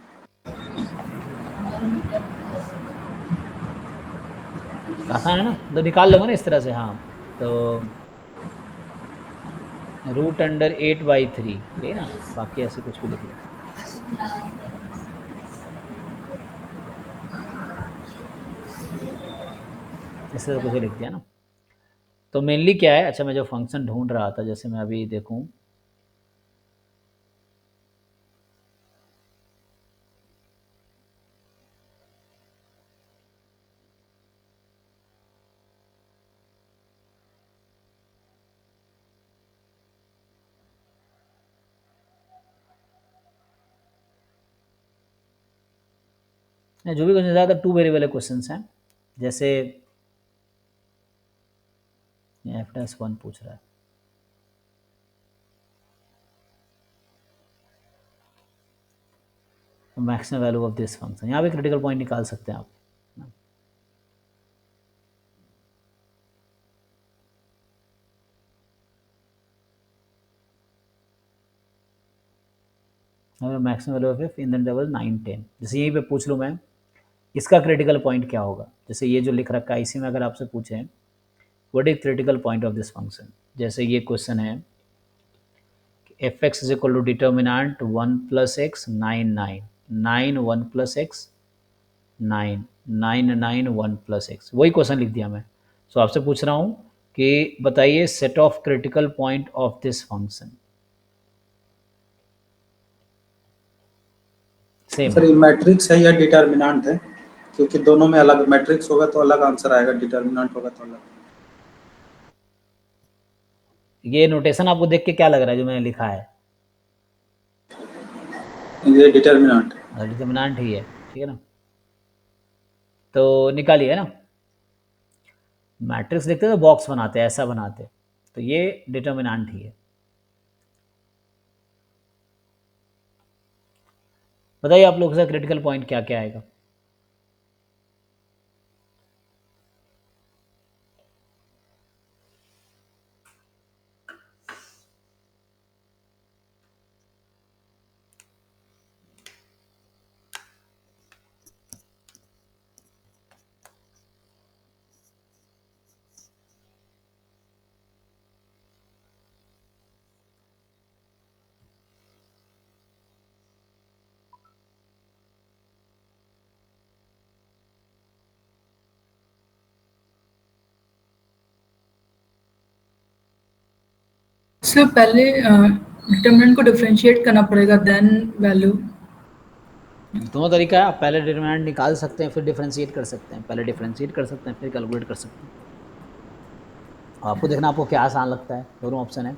आसान है ना, तो निकाल लोगे ना इस तरह से। हाँ, तो रूट अंडर 8/3, ठीक है ना, बाकी ऐसे कुछ भी लिख लो। इस तरह कुछ लिख दिया ना। तो मेनली क्या है, अच्छा मैं जो फंक्शन ढूंढ रहा था, जैसे मैं अभी देखूं, जो भी क्वेश्चन ज़्यादा 2 वेरिएबल क्वेश्चन हैं, जैसे एफ डैश 1 पूछ रहा है, maximum value of this function, यहाँ पे क्रिटिकल पॉइंट निकाल सकते हैं आप। Maximum value of F in the double 9 10, जैसे यहीं पे पूछ लूँ मैं इसका क्रिटिकल पॉइंट क्या होगा। जैसे ये जो लिख रखा है इसी में अगर आपसे पूछें what is critical point of this function, जैसे ये क्वेश्चन है f x is equal to determinant 1 plus x 9 9 9 1 plus x 9 9 9 1 plus x, वही क्वेश्चन लिख दिया मैं। सो आपसे पूछ रहा हूँ कि बताइए set of critical point of this function. Same sir ये मैट्रिक्स है या डिटर्मिनेंट है, क्योंकि दोनों में अलग मैट्रिक्स होगा तो अलग आंसर आएगा, डिटर्मिनेंट होगा तो अलग। ये नोटेशन आपको देख के क्या लग रहा है जो मैंने लिखा है। ये डिटर्मिनेंट डिटर्मिनेंट ही है, ठीक है ना। तो निकालिए ना, मैट्रिक्स देखते हैं तो बॉक्स बनाते हैं, ऐसा बनाते हैं, तो ये डिटर्मिनेंट ही है। बताइए आप लोगों का क्रिटिकल पॉइंट क्या क्या आएगा। सर पहले डिटरमिनेंट को डिफरेंशिएट करना पड़ेगा देन वैल्यू। दोनों तरीका है, आप पहले डिटर्मिनेंट निकाल सकते हैं फिर डिफरेंशिएट कर सकते हैं, पहले डिफरेंशिएट कर सकते हैं फिर कैलकुलेट कर सकते हैं। आपको देखना आपको क्या आसान लगता है, दोनों ऑप्शन है।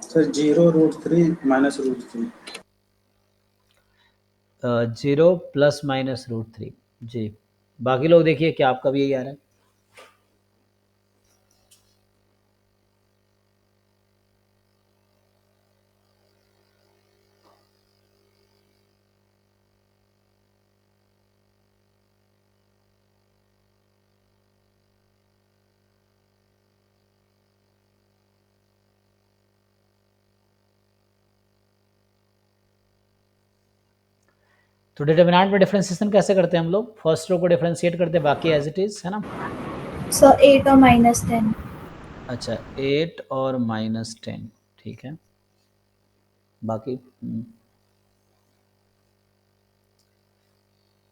सर 0√3 माइनस √3 0 प्लस माइनस √3 जी। बाकी लोग देखिए क्या आपका भी यही आ रहा है। तो डिटर्मिनेंट में डिफरेंशिएशन कैसे करते हैं हम लोग, फर्स्ट रो को डिफरेंशिएट करते हैं बाकी एज इट इज, है ना। सर 8 और -10। अच्छा 8 और -10, ठीक है। बाकी है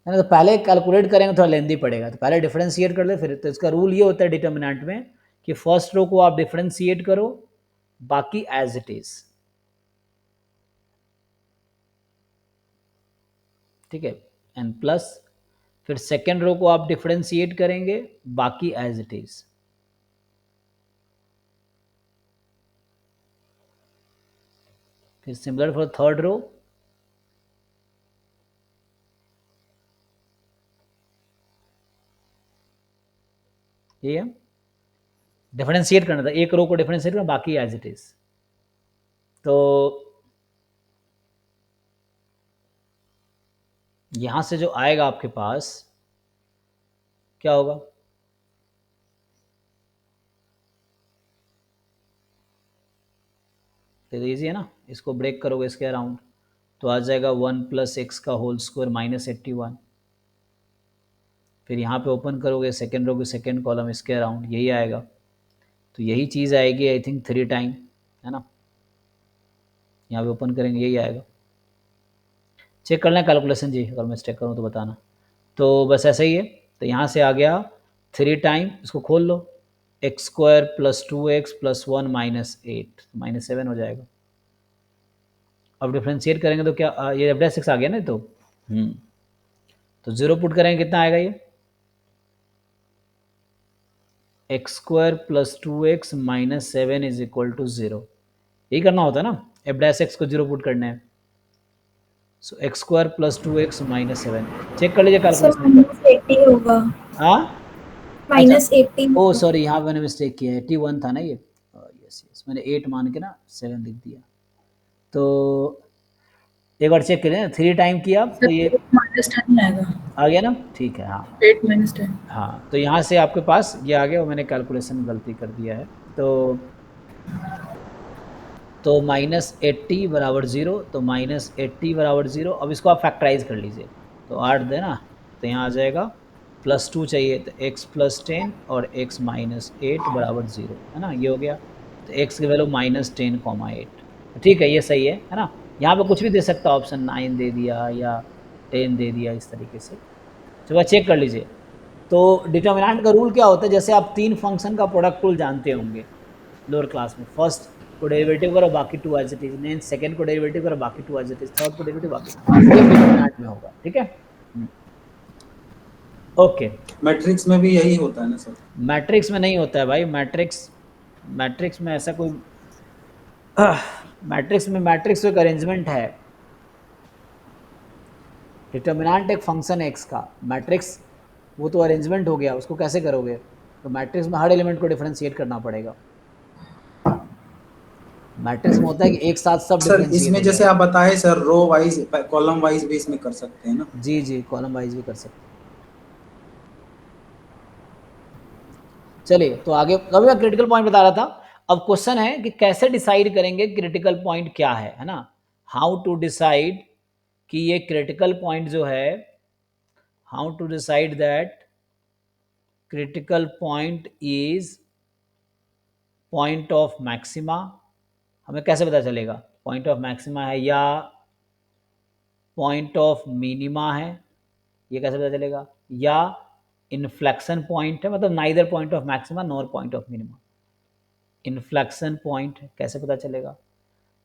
ना, तो पहले कैलकुलेट करेंगे थोड़ा लेंदी पड़ेगा, तो पहले डिफरेंशिएट कर ले फिर। तो इसका रूल ये होता है डिटर्मिनेंट में कि फर्स्ट रो को आप डिफरेंशिएट करो, बाकी एज इट इज, ठीक है। एंड प्लस फिर सेकेंड रो को आप डिफरेंशिएट करेंगे, बाकी एज इट इज। फिर सिमिलर फॉर थर्ड रो, ये डिफरेंशिएट करना था, एक रो को डिफरेंशिएट करना, बाकी एज इट इज। तो यहां से जो आएगा आपके पास क्या होगा, तो ईजी है ना, इसको ब्रेक करोगे इसके अराउंड तो आ जाएगा 1 + x का होल स्क्वायर -81। फिर यहाँ पे ओपन करोगे सेकेंड रो के सेकेंड कॉलम, इसके अराउंड यही आएगा। तो यही चीज़ आएगी आई थिंक 3 टाइम, है ना, यहाँ पे ओपन करेंगे यही आएगा। चेक करना है कैलकुलेशन जी, अगर मिस्टेक करूँ तो बताना। तो बस ऐसा ही है। तो यहाँ से आ गया 3 टाइम, इसको खोल लो, x square plus 2x plus 1 minus 8 minus 7 हो जाएगा। अब डिफ्रेंशिएट करेंगे तो क्या ये एफ डैश 6 आ गया ना, तो 0 पुट करेंगे कितना आएगा ये, x square plus 2x minus 7 is equal to 0। यही करना होता है ना, एफ डैश एक्स को 0 पुट करना है। So x square plus 2x minus 7, check कर लीजिए सर कैलकुलेशन। -80 होगा, हाँ अच्छा, -80 ओ होगा। सॉरी, यहाँ मैंने मिस्टेक किया है, 81 था ना ये, यस यस, मैंने 8 मान के ना 7 लिख दिया। तो एक बार चेक करें, 3 टाइम किया तो ये -10 आएगा, आ गया ना, ठीक है। हाँ 8 - 10। हाँ, तो यहाँ से आपके पास ये आ गया, और मैंने कैलकुलेशन गलती कर दिया है। तो -80 बराबर 0, तो -80 बराबर 0। अब इसको आप फैक्टराइज कर लीजिए, तो 8 देना, तो यहाँ आ जाएगा +2 चाहिए, तो x + 10 और x - 8 बराबर 0, है ना, ये हो गया। तो x की वैल्यू -10,8, ठीक है, ये सही है ना। यहाँ पे कुछ भी दे सकता है ऑप्शन, 9 दे दिया या 10 दे दिया, इस तरीके से। तो बस चेक कर लीजिए। तो डिटर्मिनेंट का रूल क्या होता है, जैसे आप 3 फंक्शन का प्रोडक्ट रूल जानते होंगे लोअर क्लास में, फर्स्ट को डेरिवेटिव करो बाकी 2 as it is, next second को डेरिवेटिव करो बाकी 2 एज इट इज, थर्ड को डेरिवेटिव बाकी, ये डिटर्मिनेंट में होगा, ठीक है। ओके, मैट्रिक्स में भी यही होता है ना सर? मैट्रिक्स में नहीं होता है भाई, मैट्रिक्स में ऐसा कोई मैट्रिक्स में एक अरेंजमेंट है। डिटर्मिनेंट एक फंक्शन है एक्स का, मैट्रिक्स वो तो अरेंजमेंट हो गया, उसको कैसे करोगे। तो मैट्रिक्स में हर एलिमेंट को डिफरेंशिएट करना पड़ेगा। मैट्रिक्स में होता है कि एक साथ सब सर डिफरेंशिएट इसमें हो जैसे जाए। आप बताए sir, row wise column wise भी इसमें कर सकते हैं ना? जी जी, कॉलम वाइज भी कर सकते हैं। चलिए, तो आगे अभी मैं क्रिटिकल पॉइंट बता रहा था। अब क्वेश्चन है कि कैसे डिसाइड करेंगे क्रिटिकल पॉइंट क्या है ना, हाउ टू डिसाइड कि ये क्रिटिकल पॉइंट जो है, how to decide that critical point is point of maxima. हमें कैसे पता चलेगा पॉइंट ऑफ मैक्सिमा है या पॉइंट ऑफ मिनिमा है, ये कैसे पता चलेगा, या इन्फ्लेक्शन पॉइंट है, मतलब neither point of maxima nor point of minima, inflection point है, कैसे पता चलेगा।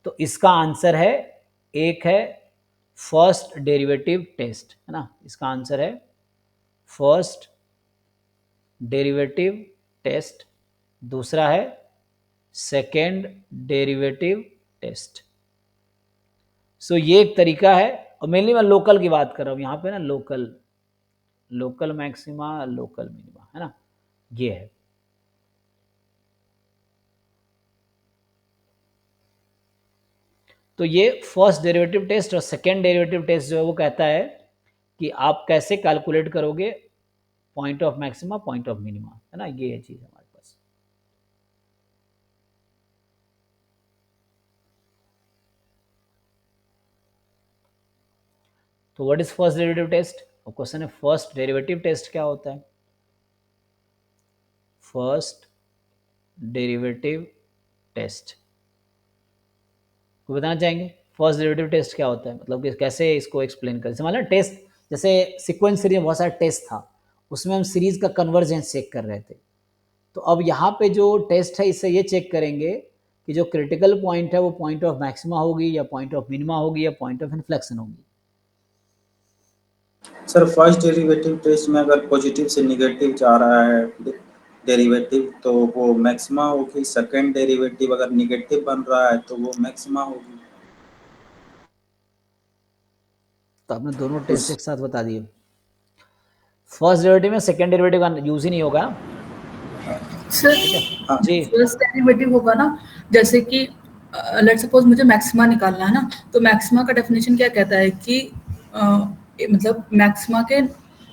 तो इसका आंसर है, एक है फर्स्ट डेरिवेटिव टेस्ट, है ना, इसका आंसर है फर्स्ट डेरिवेटिव टेस्ट, दूसरा है सेकेंड डेरिवेटिव टेस्ट। सो ये एक तरीका है, और मेनली मैं लोकल की बात कर रहा हूँ यहाँ पे ना, लोकल मैक्सिमा लोकल मिनिमा, है ना, ये है। तो ये फर्स्ट डेरिवेटिव टेस्ट और सेकेंड डेरिवेटिव टेस्ट जो है वो कहता है कि आप कैसे कैलकुलेट करोगे point of maxima point of minima, है ना, ये है चीज हमारे पास। तो what is first derivative test, और क्वेश्चन है फर्स्ट डेरिवेटिव टेस्ट क्या होता है। फर्स्ट डेरिवेटिव टेस्ट को बताना चाहेंगे, फर्स्ट डेरिवेटिव टेस्ट क्या होता है, मतलब कि कैसे इसको एक्सप्लेन करें। मतलब टेस्ट, जैसे सीक्वेंस सीरीज में बहुत सारा टेस्ट था, उसमें हम सीरीज का कन्वर्जेंस चेक कर रहे थे। तो अब यहाँ पे जो टेस्ट है, इससे ये चेक करेंगे कि जो क्रिटिकल पॉइंट है वो पॉइंट ऑफ मैक्सिमा होगी या पॉइंट ऑफ मिनिमा होगी या पॉइंट ऑफ इन्फ्लेक्शन होगी। सर फर्स्ट डेरिवेटिव टेस्ट में अगर पॉजिटिव से निगेटिव जा रहा है डेरिवेटिव, तो वो मैक्सिमा होगी। सेकंड डेरिवेटिव अगर निगेटिव बन रहा है तो वो मैक्सिमा होगी। तो आपने दोनों टेस्ट एक साथ बता दिए। फर्स्ट डेरिवेटिव में सेकंड डेरिवेटिव का यूज ही नहीं होगा सर हाँ जी। फर्स्ट डेरिवेटिव होगा ना, जैसे कि लेट्स सपोज मुझे मैक्सिमा निकालना है ना, तो मैक्सिमा का डेफिनेशन क्या कहता है कि मतलब मैक्सिमा के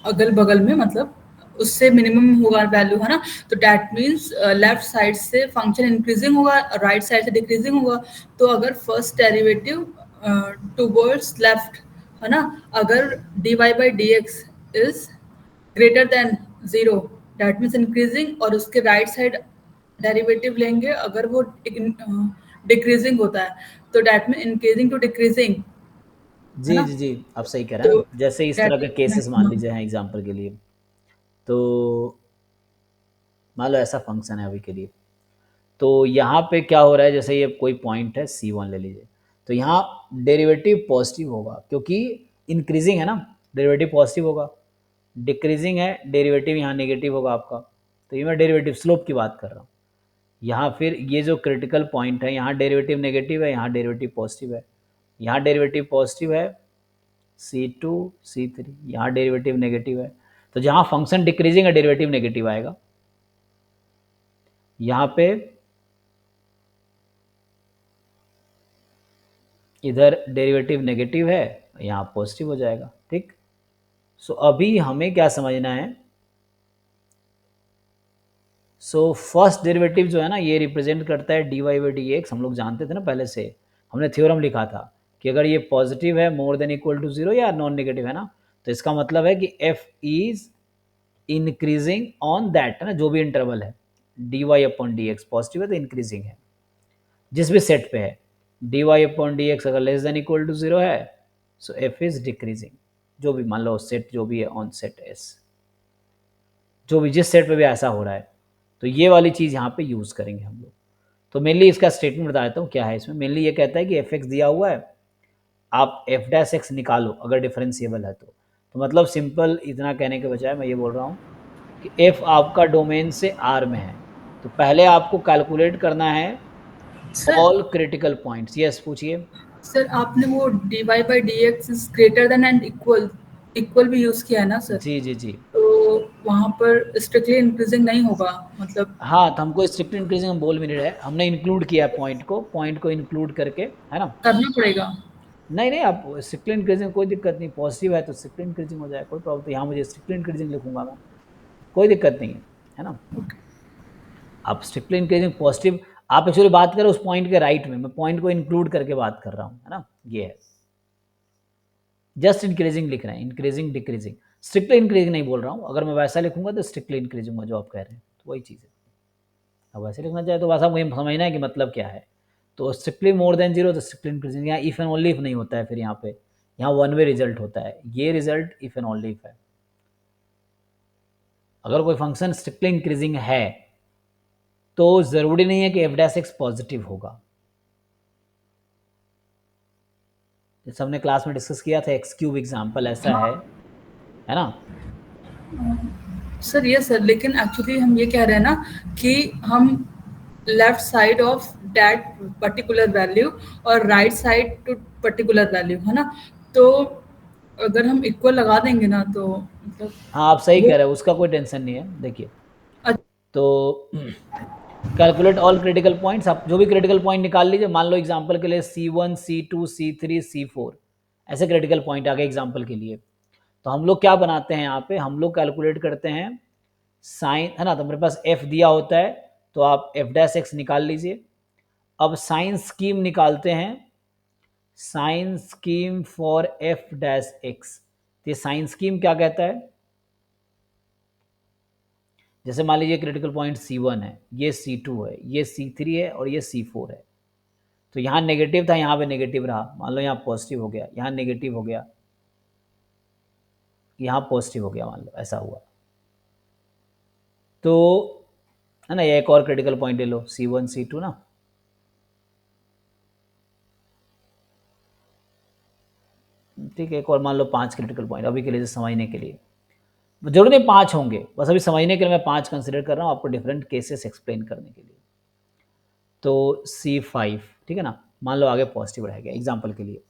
अगल बगल में, मतलब उससे मिनिमम होगा वैल्यू, है ना, तो दैट मीन्स लेफ्ट साइड से फंक्शन इंक्रीजिंग होगा, राइट साइड से डिक्रीजिंग होगा। तो अगर फर्स्ट डेरिवेटिव टूवर्ड्स लेफ्ट, है ना, अगर dy by dx is greater than 0, that means increasing, और उसके राइट साइड डेरिवेटिव लेंगे अगर वो डिक्रीजिंग होता है, तो दैट में इंक्रीजिंग टू डिक्रीजिंग, है जी, ना? जी, जी, आप सही कह रहे हैं तो ना। जैसे इस तरह दैट के इज केसेस मान मैक्सिमम। लीजिए हैं एग्जांपल के लिए, तो मान लो ऐसा फंक्शन है अभी के लिए, तो यहाँ पे क्या हो रहा है, जैसे ये कोई पॉइंट है C1 ले लीजिए, तो यहाँ डेरिवेटिव पॉजिटिव होगा क्योंकि इंक्रीजिंग है ना, डेरिवेटिव पॉजिटिव होगा। डिक्रीजिंग है, डेरिवेटिव यहाँ नेगेटिव होगा आपका। तो ये मैं डेरिवेटिव स्लोप की बात कर रहा हूँ। यहाँ फिर ये जो क्रिटिकल पॉइंट है, यहाँ डेरिवेटिव नेगेटिव है, यहाँ डेरिवेटिव पॉजिटिव है। यहाँ डेरिवेटिव पॉजिटिव है C2 C3, यहाँ डेरिवेटिव नेगेटिव है। तो जहाँ फंक्शन डिक्रीजिंग है डेरिवेटिव नेगेटिव आएगा। यहाँ पे इधर डेरिवेटिव नेगेटिव है, यहाँ पॉजिटिव हो जाएगा, ठीक। सो अभी हमें क्या समझना है, सो फर्स्ट डेरिवेटिव जो है ना, ये रिप्रेजेंट करता है dy/dx। हम लोग जानते थे ना पहले से, हमने थ्योरम लिखा था कि अगर ये पॉजिटिव है मोर देन इक्वल टू 0 या नॉन नेगेटिव है ना, तो इसका मतलब है कि f is increasing on that, है ना, जो भी इंटरवल है। dy/dx पॉजिटिव है तो इंक्रीजिंग है जिस भी सेट पे है। dy/dx अगर लेस देन इक्वल टू 0 है, सो f इज डिक्रीजिंग, जो भी मान लो सेट जो भी है ऑन सेट s, जो भी जिस सेट पे भी ऐसा हो रहा है, तो ये वाली चीज़ यहाँ पे यूज़ करेंगे हम लोग। तो मेनली इसका स्टेटमेंट बता देता हूँ क्या है इसमें। मेनली ये कहता है कि f(x) दिया हुआ है, आप f'(x) निकालो अगर डिफरेंशिएबल है तो मतलब सिंपल इतना कहने के बजाय मैं ये बोल रहा हूँ कि f आपका डोमेन से R में है, तो पहले आपको कैलकुलेट करना है sir all critical points. Yes, पूछिए। सर आपने वो dy/dx is greater than and equal equal भी यूज किया है ना सर? जी, जी, जी। तो वहाँ पर स्ट्रिक्टली इंक्रीजिंग नहीं होगा, मतलब हाँ, तो हमको स्ट्रिक्टली इंक्रीजिंग हम बोल भी नहीं रहे, हमने इंक्लूड किया है पॉइंट को इंक्लूड करके, है ना। करना पड़ेगा। नहीं, नहीं, आप स्ट्रिक्टली इंक्रीजिंग कोई दिक्कत नहीं, पॉजिटिव है तो स्ट्रिक्टली इंक्रीजिंग हो जाए, कोई प्रॉब्लम। तो यहाँ मुझे स्ट्रिक्टली इंक्रीजिंग लिखूंगा मैं, कोई दिक्कत नहीं है ना। आप स्ट्रिक्टली इंक्रीजिंग पॉजिटिव, आप एक्चुअली बात कर रहे हो उस पॉइंट के राइट में, मैं पॉइंट को इंक्लूड करके बात कर रहा हूँ, है ना। ये है जस्ट इंक्रीजिंग लिख रहे हैं, इंक्रीजिंग डिक्रीजिंग, स्ट्रिक्टली इंक्रीजिंग नहीं बोल रहा हूँ। अगर मैं वैसा लिखूंगा तो स्ट्रिक्टली इंक्रीजिंग जो आप कह रहे हैं, तो वही चीज़ है। अब वैसे लिखना चाहे तो वैसा मुझे समझना है कि मतलब क्या है। तो स्ट्रिक्टली मोर देन 0 तो स्ट्रिक्टली इंक्रीजिंग, यहाँ इफ एंड ओनली इफ नहीं होता है, फिर यहाँ पे यहाँ वन वे रिजल्ट होता है, ये result if and only if है। अगर कोई फंक्शन स्ट्रिक्टली इंक्रीजिंग है तो ज़रूरी नहीं है कि f'(x) पॉजिटिव होगा। जैसे हमने क्लास में डिस्कस किया था, x³ एग्जाम्पल ऐसा है ना। सर ये सर, लेकिन एक्चुअली हम ये कह रहे हैं ना कि हम left side of that particular value और right side to particular value, है ना? तो अगर हम इक्वल लगा देंगे ना तो मतलब हाँ, आप सही वो कह रहे हो, उसका कोई टेंशन नहीं है। देखिए, अच्छा, तो कैलकुलेट ऑल क्रिटिकल पॉइंट्स, आप जो भी क्रिटिकल पॉइंट निकाल लीजिए। मान लो एग्जांपल के लिए C1 C2 C3 C4 ऐसे क्रिटिकल पॉइंट आ गए एग्जांपल के लिए। तो हम लोग क्या बनाते हैं, यहाँ पे हम लोग कैलकुलेट करते हैं साइन, है ना। तो मेरे पास f दिया होता है तो आप f'(x) निकाल लीजिए। अब साइन स्कीम निकालते हैं, साइन स्कीम फॉर f'(x). तो ये साइन स्कीम क्या कहता है, जैसे मान लीजिए क्रिटिकल पॉइंट C1 है, ये C2 है, ये C3 है और ये C4 है। तो यहाँ नेगेटिव था, यहाँ पे नेगेटिव रहा, मान लो यहाँ पॉजिटिव हो गया, यहाँ नेगेटिव हो गया, यहाँ पॉजिटिव हो गया, मान लो ऐसा हुआ। तो है ना, ये एक और क्रिटिकल पॉइंट ले लो C1 C2 ना, ठीक है। एक और मान लो 5 क्रिटिकल पॉइंट अभी के लिए समझने के लिए, जरूर नहीं 5 होंगे, बस अभी समझने के लिए मैं 5 कंसिडर कर रहा हूँ आपको डिफरेंट केसेस एक्सप्लेन करने के लिए। तो C5, ठीक है ना, मान लो आगे पॉजिटिव रह गया एग्जाम्पल के लिए।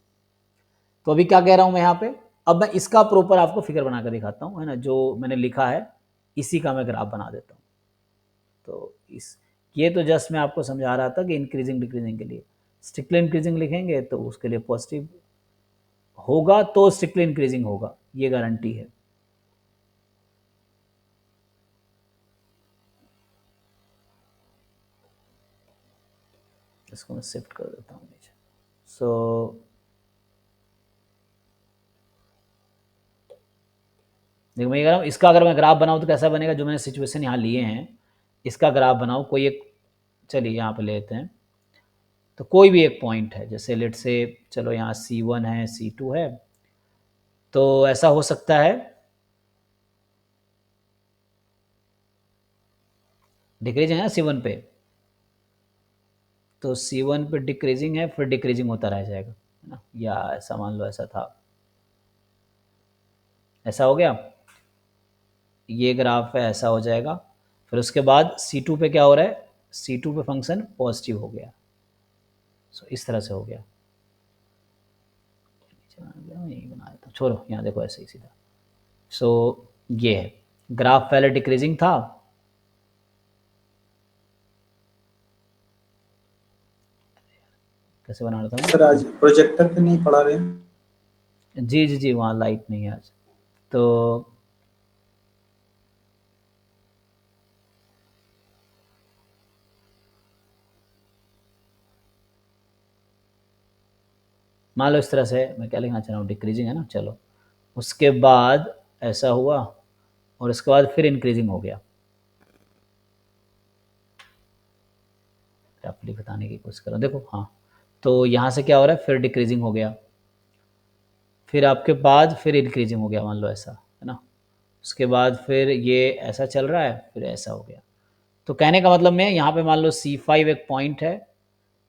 तो अभी क्या कह रहा हूँ मैं यहाँ पे, अब मैं इसका प्रॉपर आपको फिगर बना कर दिखाता हूँ, है ना, जो मैंने लिखा है इसी का मैं ग्राफ बना देता हूँ। तो ये तो जस्ट मैं आपको समझा रहा था कि इंक्रीजिंग डिक्रीजिंग के लिए स्ट्रिक्टली इंक्रीजिंग लिखेंगे तो उसके लिए पॉजिटिव होगा, तो स्ट्रिक्टली इंक्रीजिंग होगा, ये गारंटी है। इसको मैं शिफ्ट कर देता हूँ नीचे। सो देखो मैं ये कह रहा हूँ, इसका अगर मैं ग्राफ बनाऊँ तो कैसा बनेगा, जो मैंने सिचुएशन यहाँ लिए हैं इसका ग्राफ बनाओ कोई एक, चलिए यहाँ पे लेते हैं। तो कोई भी एक पॉइंट है, जैसे लेट से चलो यहाँ C1 है, C2 है, तो ऐसा हो सकता है डिक्रीजिंग है C1 पे, तो C1 पे डिक्रीजिंग है, फिर डिक्रीजिंग होता रह जाएगा, है ना, या ऐसा मान लो ऐसा था, ऐसा हो गया, ये ग्राफ है, ऐसा हो जाएगा, फिर उसके बाद C2 पे क्या हो रहा है, C2 पे फंक्शन पॉजिटिव हो गया, सो इस तरह से हो गया, यही बनाया था, छोड़ो यहाँ देखो ऐसे ही सीधा। सो ये है ग्राफ, पहले डिक्रीजिंग था, कैसे बना रहा था सर आज प्रोजेक्टर पे नहीं पढ़ा रहे हैं? जी जी जी, वहाँ लाइट नहीं है आज, तो मान लो इस तरह से, मैं क्या लिखना चाह रहा हूँ, डिक्रीजिंग है ना, चलो उसके बाद ऐसा हुआ और उसके बाद फिर इंक्रीजिंग हो गया, रफली बताने की कोशिश करो, देखो हाँ, तो यहाँ से क्या हो रहा है, फिर डिक्रीजिंग हो गया, फिर आपके बाद फिर इंक्रीजिंग हो गया, मान लो ऐसा है ना, उसके बाद फिर ये ऐसा चल रहा है, फिर ऐसा हो गया, तो कहने का मतलब मैं यहाँ पे मान लो C5 एक पॉइंट है,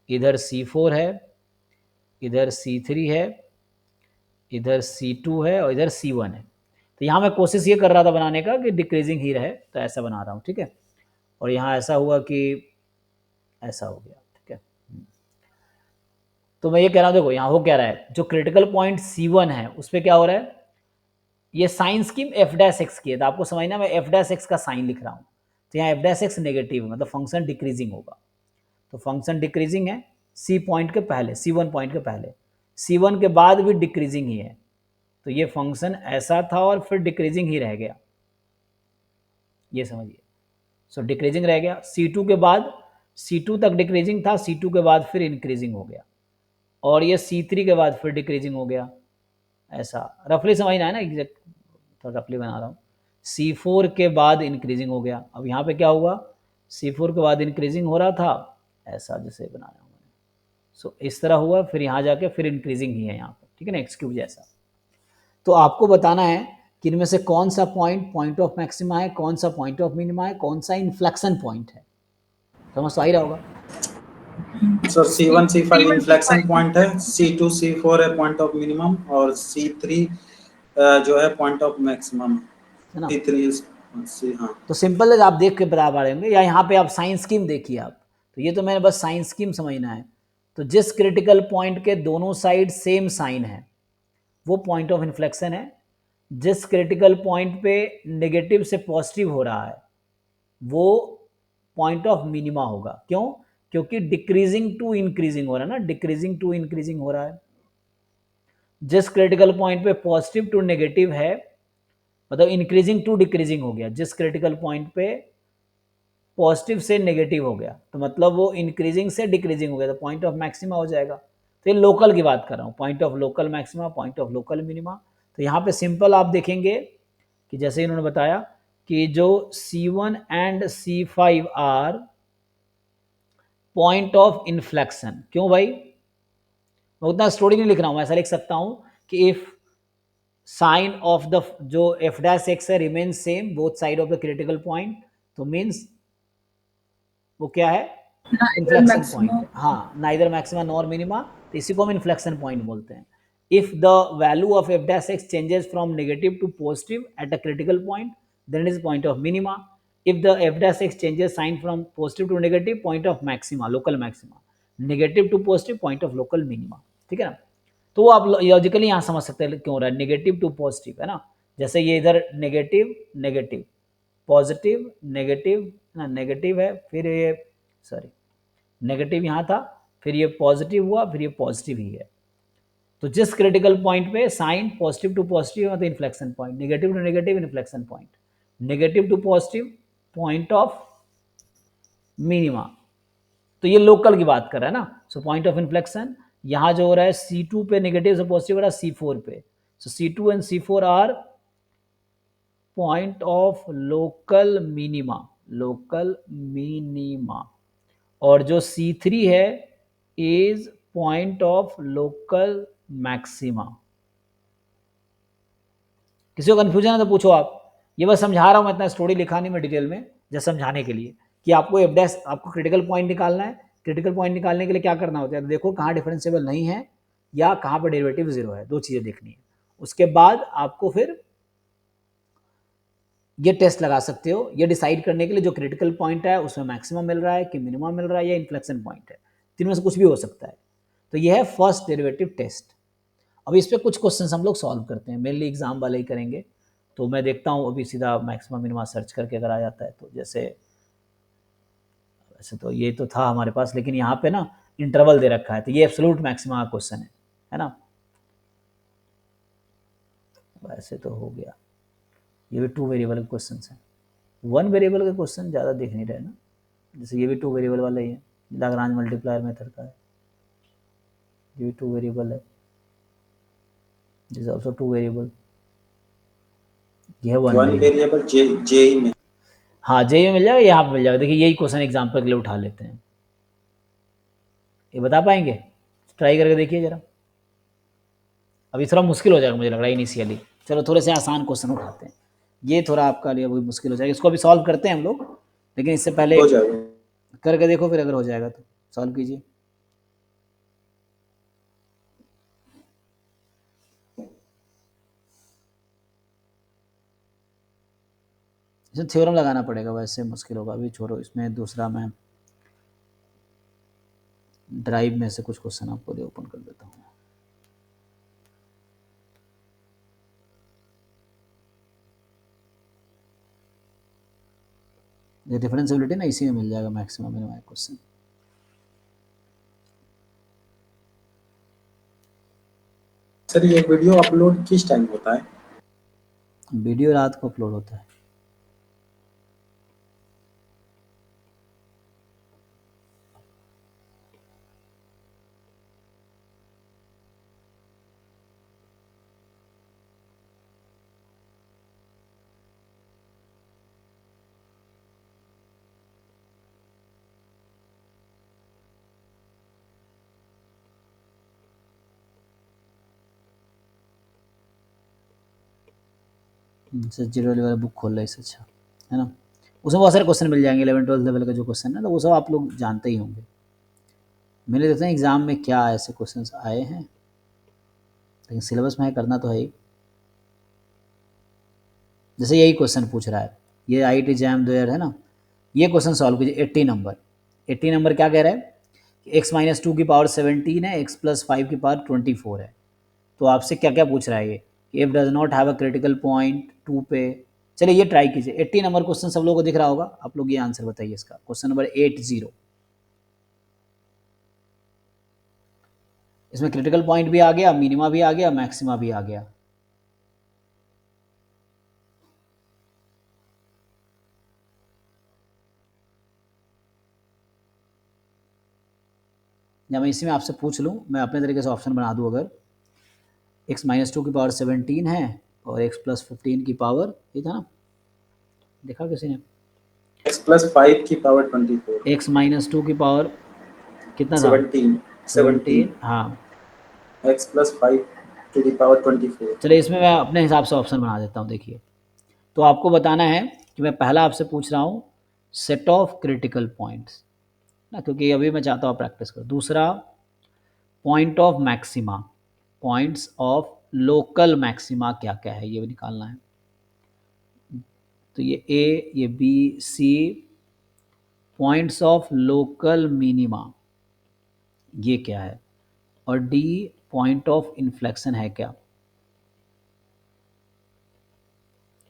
इधर C4 है, इधर C3 है, इधर C2 है और इधर C1 है, तो यहाँ मैं कोशिश ये कर रहा था बनाने का कि डिक्रीजिंग ही रहे, तो ऐसा बना रहा हूँ, ठीक है, और यहाँ ऐसा हुआ कि ऐसा हो गया, ठीक है, तो मैं ये कह रहा हूँ, देखो यहाँ हो क्या रहा है, जो क्रिटिकल पॉइंट C1 है उस पर क्या हो रहा है, ये साइन स्कीम f' की है, तो आपको समझना मैं f' का साइन लिख रहा हूँ, तो यहाँ f' नेगेटिव है, मतलब फंक्शन डिक्रीजिंग होगा, तो फंक्शन डिक्रीजिंग है C पॉइंट के पहले, C1 पॉइंट के पहले, C1 के बाद भी डिक्रीजिंग ही है, तो ये फंक्शन ऐसा था और फिर डिक्रीजिंग ही रह गया, ये समझिए, सो डिक्रीजिंग रह गया, C2 के बाद, C2 तक डिक्रीजिंग था, C2 के बाद फिर इंक्रीजिंग हो गया, और ये C3 के बाद फिर डिक्रीजिंग हो गया, ऐसा रफली समझना है ना, एग्जैक्ट थोड़ा रफली बना रहा हूँ, C4 के बाद इंक्रीजिंग हो गया, अब यहाँ पे क्या हुआ, C4 के बाद इंक्रीजिंग हो रहा था, ऐसा जैसे बनाया हूँ मैंने, सो इस तरह हुआ, फिर यहाँ जाके फिर इंक्रीजिंग ही है यहाँ पर, ठीक है ना, x क्यूब जैसा, तो आपको बताना है कि इनमें से कौन सा पॉइंट पॉइंट ऑफ मैक्सिमा है, कौन सा पॉइंट ऑफ मिनिमा है, कौन सा इन्फ्लेक्शन पॉइंट है, समझ तो आ ही रहा होगा। Sir C1 C5 inflection C1 point है, C2 C4 है पॉइंट ऑफ मिनिमम, और C3 जो है पॉइंट ऑफ मैक्सिमम है ना, C3 हाँ। तो सिंपल है, आप देख के बता पा रहे होंगे, या यहाँ पे आप साइन स्कीम देखिए आप, तो ये तो मैंने बस साइन स्कीम समझना है, तो जिस क्रिटिकल पॉइंट के दोनों साइड सेम साइन है वो पॉइंट ऑफ इन्फ्लेक्शन है, जिस क्रिटिकल पॉइंट पे नेगेटिव से पॉजिटिव हो रहा है वो पॉइंट ऑफ मिनिमा होगा, क्यों, क्योंकि डिक्रीजिंग टू इंक्रीजिंग हो रहा है ना, डिक्रीजिंग टू इंक्रीजिंग हो रहा है, जिस क्रिटिकल पॉइंट पे पॉजिटिव टू नेगेटिव है, मतलब इंक्रीजिंग टू डिक्रीजिंग हो गया, जिस क्रिटिकल पॉइंट पे पॉजिटिव से नेगेटिव हो गया, तो मतलब वो इंक्रीजिंग से डिक्रीजिंग हो गया, तो पॉइंट ऑफ मैक्सिमा हो जाएगा, तो ये लोकल की बात कर रहा हूँ, point of local maxima, point of local minima, तो यहाँ पे सिंपल आप देखेंगे कि जैसे इन्होंने बताया कि जो C1 and C5 are point of inflection, क्यों भाई, मैं उतना स्टोरी नहीं लिख रहा हूँ, ऐसा लिख सकता हूँ कि इफ साइन ऑफ द जो f' है remain same both side of the critical point, तो मीन्स वो क्या है, इन्फ्लेक्शन पॉइंट, हाँ, नाइदर मैक्सिमा नॉर मिनिमा, तो इसी को हम इन्फ्लेक्शन पॉइंट बोलते हैं, if the value of f' changes from negative to positive at a critical point then it is point of minima, if the f' changes sign from positive to negative, point of maxima, local maxima, negative to positive, point of local minima, ठीक है ना, तो वो आप लॉजिकली यहाँ समझ सकते हैं क्यों हो रहा है, नेगेटिव टू पॉजिटिव है ना, जैसे ये इधर नेगेटिव नेगेटिव पॉजिटिव नेगेटिव ना, नेगेटिव है, फिर ये सॉरी नेगेटिव यहाँ था, फिर ये पॉजिटिव हुआ, फिर ये पॉजिटिव ही है, तो जिस क्रिटिकल पॉइंट पे साइन पॉजिटिव टू पॉजिटिव है तो inflection point, negative to negative inflection point, negative to positive point of minima, तो ये लोकल की बात कर रहा है ना, सो पॉइंट ऑफ इन्फ्लेक्शन यहाँ जो हो रहा है C2 पे नेगेटिव से पॉजिटिव हो रहा है C4 पे, so C2 and C4 are point of local minima, local minima, और जो C3 है is point of local maxima. किसी को कंफ्यूजन है तो पूछो आप। ये बस समझा रहा हूँ मैं, इतना स्टोरी लिखा नहीं मैं डिटेल में, जस्ट समझाने के लिए कि आपको एफ डैश, आपको क्रिटिकल पॉइंट निकालना है। क्रिटिकल पॉइंट निकालने के लिए क्या करना होता है, तो देखो कहाँ डिफरेंशिएबल नहीं है या कहाँ पर डेरिवेटिव जीरो है, दो चीज़ें देखनी है। उसके बाद आपको फिर ये टेस्ट लगा सकते हो ये डिसाइड करने के लिए जो क्रिटिकल पॉइंट है उसमें मैक्सिमम मिल रहा है कि मिनिमम मिल रहा है या इन्फ्लेक्शन पॉइंट है, तीनों में से कुछ भी हो सकता है। तो ये है फर्स्ट डेरिवेटिव टेस्ट। अब इस पर कुछ क्वेश्चन हम लोग सॉल्व करते हैं, मेनली एग्जाम वाले ही करेंगे। तो मैं देखता हूँ अभी सीधा मैक्सिमम मिनिमा सर्च करके अगर आ जाता है तो, जैसे वैसे तो ये तो था हमारे पास, लेकिन यहाँ पे ना इंटरवल दे रखा है, तो ये एब्सोल्यूट मैक्सिमा का क्वेश्चन है ना। वैसे तो हो गया, ये भी टू वेरिएबल के क्वेश्चन है। वन वेरिएबल के क्वेश्चन ज़्यादा दिख नहीं रहे ना, जैसे ये भी टू वेरिएबल वाला ही है, लाग्रांज मल्टीप्लायर मेथड का है, ये भी टू वेरिएबल है, दिस आल्सो टू वेरिएबल, ये है वन वेरिएबल जे में। हाँ जे में मिल जाएगा, यहाँ पे मिल जाएगा। देखिए यही क्वेश्चन एग्जाम्पल के लिए उठा लेते हैं, ये बता पाएंगे, ट्राई करके देखिए जरा। अभी थोड़ा मुश्किल हो जाएगा मुझे लग रहा है इनिशियली, चलो थोड़े से आसान क्वेश्चन उठाते हैं। ये थोड़ा आपका लिए वही मुश्किल हो जाएगा, इसको अभी सॉल्व करते हैं हम लोग, लेकिन इससे पहले हो जाएगा, करके देखो, फिर अगर हो जाएगा तो सॉल्व कीजिए। इसमें थ्योरम लगाना पड़ेगा, वैसे मुश्किल होगा, अभी छोड़ो। इसमें दूसरा मैं ड्राइव में से कुछ क्वेश्चन आपको लिए ओपन कर देता हूँ। ये डिफरेंशिएबिलिटी ना इसी में मिल जाएगा मैक्सिमम मिनिमम क्वेश्चन। सर ये वीडियो अपलोड किस टाइम होता है? वीडियो रात को अपलोड होता है। सर जीरो लेवल बुक खोल रहा है इससे अच्छा है ना, उसमें बहुत सारे क्वेश्चन मिल जाएंगे 11-12 लेवल का जो क्वेश्चन है ना, वो सब आप लोग जानते ही होंगे। मैंने देखते हैं एग्जाम में क्या ऐसे क्वेश्चन आए हैं, लेकिन सिलेबस में है, करना तो है ही। जैसे यही क्वेश्चन पूछ रहा है, ये IIT जैम 2000 है ना, ये क्वेश्चन सॉल्व कीजिए। 80 नंबर, 80 नंबर क्या कह रहा है कि x-2 की पावर 17 है, x+5 की पावर 24 है। तो आपसे क्या क्या पूछ रहा है ये, if does not have a critical point 2 पे। चलिए ये ट्राई कीजिए, 80 नंबर क्वेश्चन सब लोगों को दिख रहा होगा, आप लोग ये आंसर बताइए इसका। क्वेश्चन नंबर 80, इसमें क्रिटिकल पॉइंट भी आ गया, मिनिमा भी आ गया, मैक्सिमा भी आ गया। या मैं इसी में आपसे पूछ लूँ, मैं अपने तरीके से ऑप्शन बना दूँ, अगर x-2 की पावर 17 है और x+15 की पावर, ये था ना, देखा किसी ने, x+5 की पावर 24, x-2 की पावर कितना था, 17, हाँ, x+5 टू द पावर 24। चलिए इसमें मैं अपने हिसाब से ऑप्शन बना देता हूँ। देखिए तो आपको बताना है कि मैं पहला आपसे पूछ रहा हूँ सेट ऑफ क्रिटिकल पॉइंट्स ना, क्योंकि अभी मैं चाहता हूँ प्रैक्टिस करो। दूसरा point of maxima, points of local maxima क्या क्या है ये भी निकालना है। तो ये ए, ये B, C points of local minima ये क्या है, और डी पॉइंट ऑफ इन्फ्लेक्शन है क्या,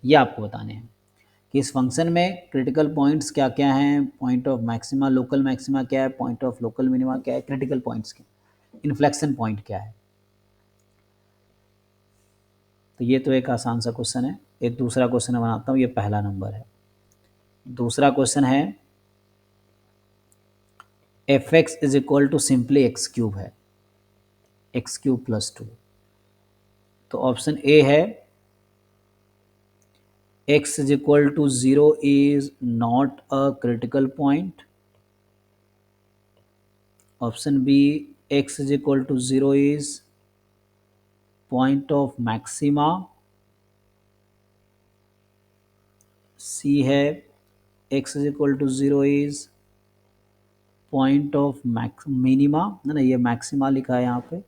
ये आपको बताने हैं कि इस फंक्शन में क्रिटिकल पॉइंट्स क्या क्या हैं, point of maxima local maxima क्या है, पॉइंट ऑफ लोकल मिनिमा क्या है, क्रिटिकल पॉइंट्स क्या, इन्फ्लेक्शन पॉइंट क्या है। तो ये तो एक आसान सा क्वेश्चन है। एक दूसरा क्वेश्चन मैं बनाता हूँ, ये पहला नंबर है। दूसरा क्वेश्चन है fx is equal to simply x³ है, x³ + 2। तो ऑप्शन ए है x is equal to 0 is not a critical point, option b x is equal to 0 is point of maxima, c है x is equal to 0 is point of minima, है ना, ये मैक्सिमा लिखा है यहाँ पे,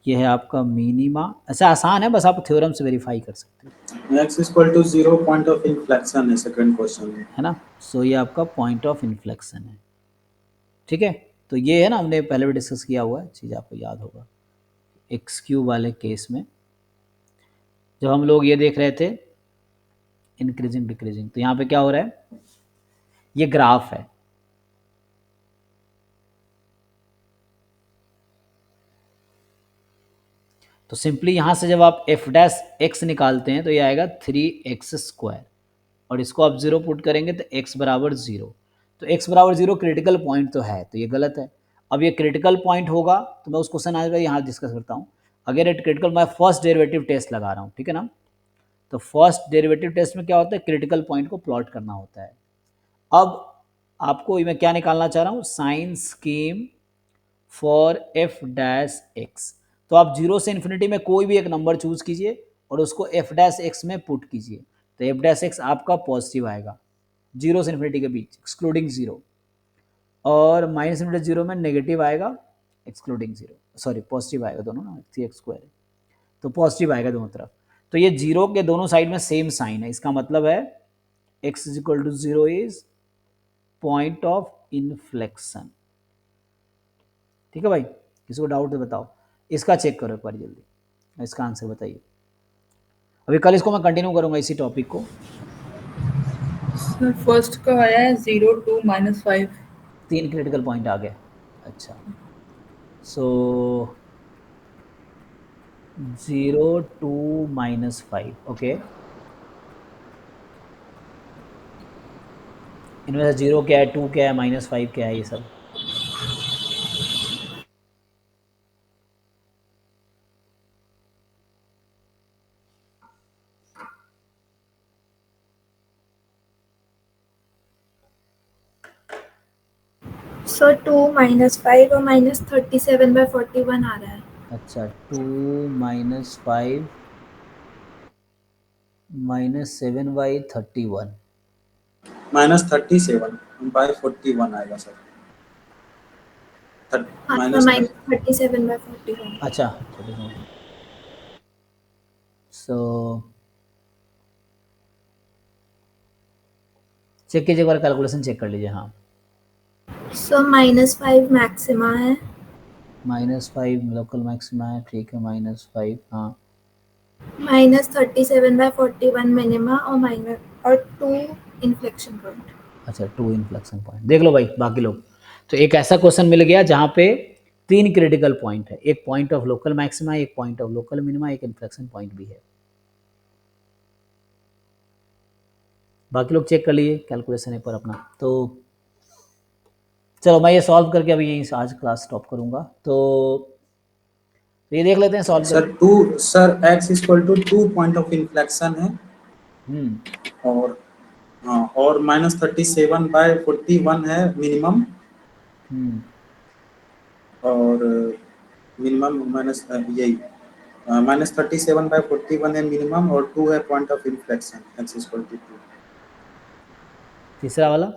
ये है आपका मिनिमा। ऐसा आसान है, बस आप थ्योरम से वेरीफाई कर सकते हैं। x equal to 0 point of inflection है सेकंड क्वेश्चन में, है ना, सो ये आपका पॉइंट ऑफ इन्फ्लेक्शन है। ठीक है, तो ये है ना, हमने पहले भी डिस्कस किया हुआ है, चीज़ आपको याद होगा। एक्स क्यूब वाले केस में जब हम लोग ये देख रहे थे इंक्रीजिंग डिक्रीजिंग, तो यहाँ पे क्या हो रहा है, ये ग्राफ है, तो सिंपली यहाँ से जब आप एफ डैश एक्स निकालते हैं तो ये आएगा 3x², और इसको आप 0 पुट करेंगे तो x बराबर 0। तो x बराबर 0 क्रिटिकल पॉइंट तो है, तो ये गलत है। अब ये क्रिटिकल पॉइंट होगा तो मैं उस क्वेश्चन आज यहाँ डिस्कस करता हूँ। अगर ये क्रिटिकल, मैं फर्स्ट डेरिवेटिव टेस्ट लगा रहा हूँ, ठीक है ना, तो फर्स्ट डेरिवेटिव टेस्ट में क्या होता है, क्रिटिकल पॉइंट को प्लॉट करना होता है। अब आपको मैं क्या निकालना चाह रहा हूँ, sign scheme for f dash x. तो आप 0 से इन्फिनिटी में कोई भी एक नंबर चूज कीजिए और उसको एफ डैश एक्स में पुट कीजिए, तो एफ डैश एक्स आपका पॉजिटिव आएगा 0 से इन्फिनिटी के बीच एक्सक्लूडिंग 0, और माइनस इन्फिनिटी 0 में नेगेटिव आएगा एक्सक्लूडिंग 0, सॉरी पॉजिटिव आएगा दोनों ना, 3x², तो पॉजिटिव आएगा दोनों तरफ। तो ये 0 के दोनों साइड में सेम साइन है, इसका मतलब है x is equal to 0 is point of inflection. ठीक है भाई, किसी को डाउट है बताओ, इसका चेक करो एक बार जल्दी, इसका आंसर बताइए। अभी कल इसको मैं कंटिन्यू करूंगा इसी टॉपिक को। सर फर्स्ट का आया है 0 2 -5, 3 क्रिटिकल पॉइंट आ गए। अच्छा, सो 0 2 -5, ओके, इनमें से 0 क्या है, 2 क्या है, -5 क्या है, ये सब So 2 -5 और -37/41 आ रहा है। अच्छा, 2 -5 -7/31, -37/41 आएगा सर। हाँ तो -37/41। अच्छा, सो चेक कीजिए, एक बार कैलकुलेशन चेक कर लीजिए। हाँ, So -5 मैक्सिमा है, -5 लोकल मैक्सिमा है, ठीक है, -5, हाँ, -37/41 मिनिमा और 2 इन्फ्लेक्शन पॉइंट। अच्छा 2 इन्फ्लेक्शन पॉइंट। देख लो भाई बाकी लोग, तो एक ऐसा क्वेश्चन मिल गया जहाँ पे 3 क्रिटिकल पॉइंट है, एक पॉइंट ऑफ लोकल मैक्सिमा, एक पॉइंट ऑफ लोकल मिनिमा, एक इन्फ्लेक्शन पॉइंट भी है। बाकी लोग चेक कर लीजिए कैलकुलेशन एक बार अपना। तो चलो मैं ये सॉल्व करके अभी यहीं से आज क्लास स्टॉप करूँगा। तो ये देख लेते हैं सॉल्व सर करके। 2 sir x equal to 2 point of inflection है, और हाँ, और -37/41 है मिनिमम, और मिनिमम माइनस यही -37/41 है मिनिमम, और 2 है point of inflection, x equal to 2। तीसरा वाला,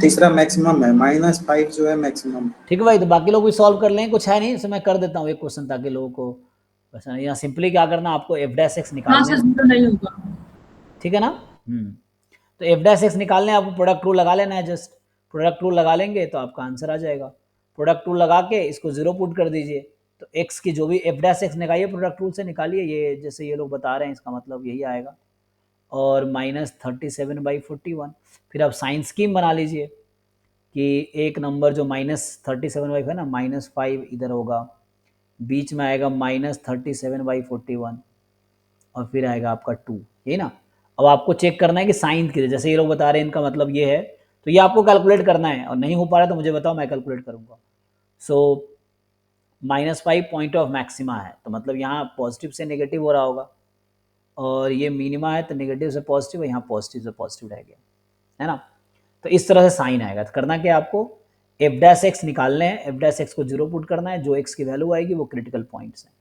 तीसरा मैक्सिमम है, -5 जो है मैक्सिमम। ठीक है भाई, तो बाकी लोग भी सॉल्व कर लें, कुछ है नहीं, इसे मैं कर देता हूँ एक क्वेश्चन ताकि लोगों को बस यहाँ सिंपली क्या करना, आपको एफ डैश एक्स हाँ निकालना सर है, 0 नहीं होगा। ठीक है ना। तो एफ डैश एक्स निकालने आपको प्रोडक्ट रूल लगा लेना है, जस्ट प्रोडक्ट रूल लगा लेंगे तो आपका आंसर आ जाएगा। प्रोडक्ट रूल लगा के इसको 0 पुट कर दीजिए, तो एक्स की जो भी एफ डैश एक्स निकालिए प्रोडक्ट रूल से निकालिए, ये जैसे ये लोग बता रहे हैं इसका मतलब यही आएगा, और -37/41। फिर आप साइन स्कीम बना लीजिए कि एक नंबर जो -37/5 है ना, -5 इधर होगा, बीच में आएगा -37/41, और फिर आएगा आपका 2, यही ना। अब आपको चेक करना है कि साइन के जैसे ये लोग बता रहे हैं इनका मतलब ये है, तो ये आपको कैलकुलेट करना है, और नहीं हो पा रहा तो मुझे बताओ, मैं कैलकुलेट करूँगा। सो -5 पॉइंट ऑफ मैक्सिमा है, तो मतलब यहाँ पॉजिटिव से नेगेटिव हो रहा होगा, और ये मिनिमा है तो नेगेटिव से पॉजिटिव है, यहाँ पॉजिटिव से पॉजिटिव रह गया, है ना। तो इस तरह से साइन आएगा। तो करना क्या है आपको, एफ डैश एक्स निकालने हैं, एफ डैश एक्स को 0 पुट करना है, जो एक्स की वैल्यू आएगी वो क्रिटिकल पॉइंट्स हैं।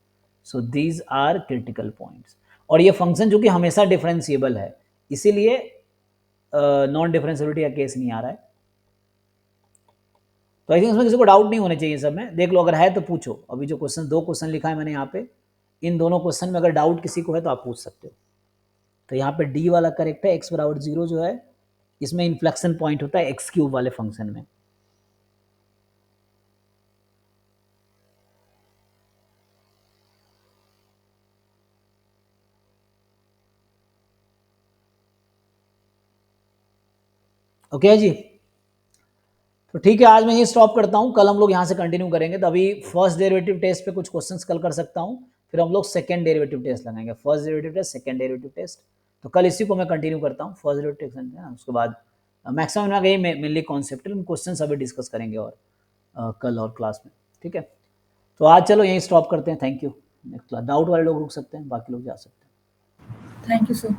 So these are critical points. और ये फंक्शन जो कि हमेशा डिफरेंशिएबल है, इसीलिए नॉन डिफरेंशिएबिलिटी का केस नहीं आ रहा है। तो आई थिंक इसमें किसी को डाउट नहीं होने चाहिए। सब में देख लो, अगर है तो पूछो। अभी जो क्वेश्चन, 2 क्वेश्चन लिखा है मैंने यहाँ पे, इन दोनों क्वेश्चन में अगर डाउट किसी को है तो आप पूछ सकते हो। तो यहाँ पे डी वाला करेक्ट है, x बराबर 0 जो है, इसमें इन्फ्लेक्शन पॉइंट होता है एक्स क्यूब वाले फंक्शन में। ओके जी, तो ठीक है, आज मैं ये स्टॉप करता हूँ। कल हम लोग यहाँ से कंटिन्यू करेंगे। तो अभी फर्स्ट डेरिवेटिव टेस्ट पे कुछ क्वेश्चंस कल कर सकता हूँ, फिर हम लोग सेकंड डेरिवेटिव टेस्ट लगाएंगे। First derivative test, second derivative test, तो कल इसी को मैं कंटिन्यू करता हूँ। फर्स्ट डेरिवेटिव टेस्ट है ना, उसके बाद मैक्सिमम ना गई मेनली कॉन्सेप्ट, क्वेश्चन अभी डिस्कस करेंगे और कल और क्लास में। ठीक है, तो आज चलो यहीं स्टॉप करते हैं। Thank you. Next class doubt वाले लोग रुक सकते हैं, बाकी लोग जा सकते हैं। Thank you sir.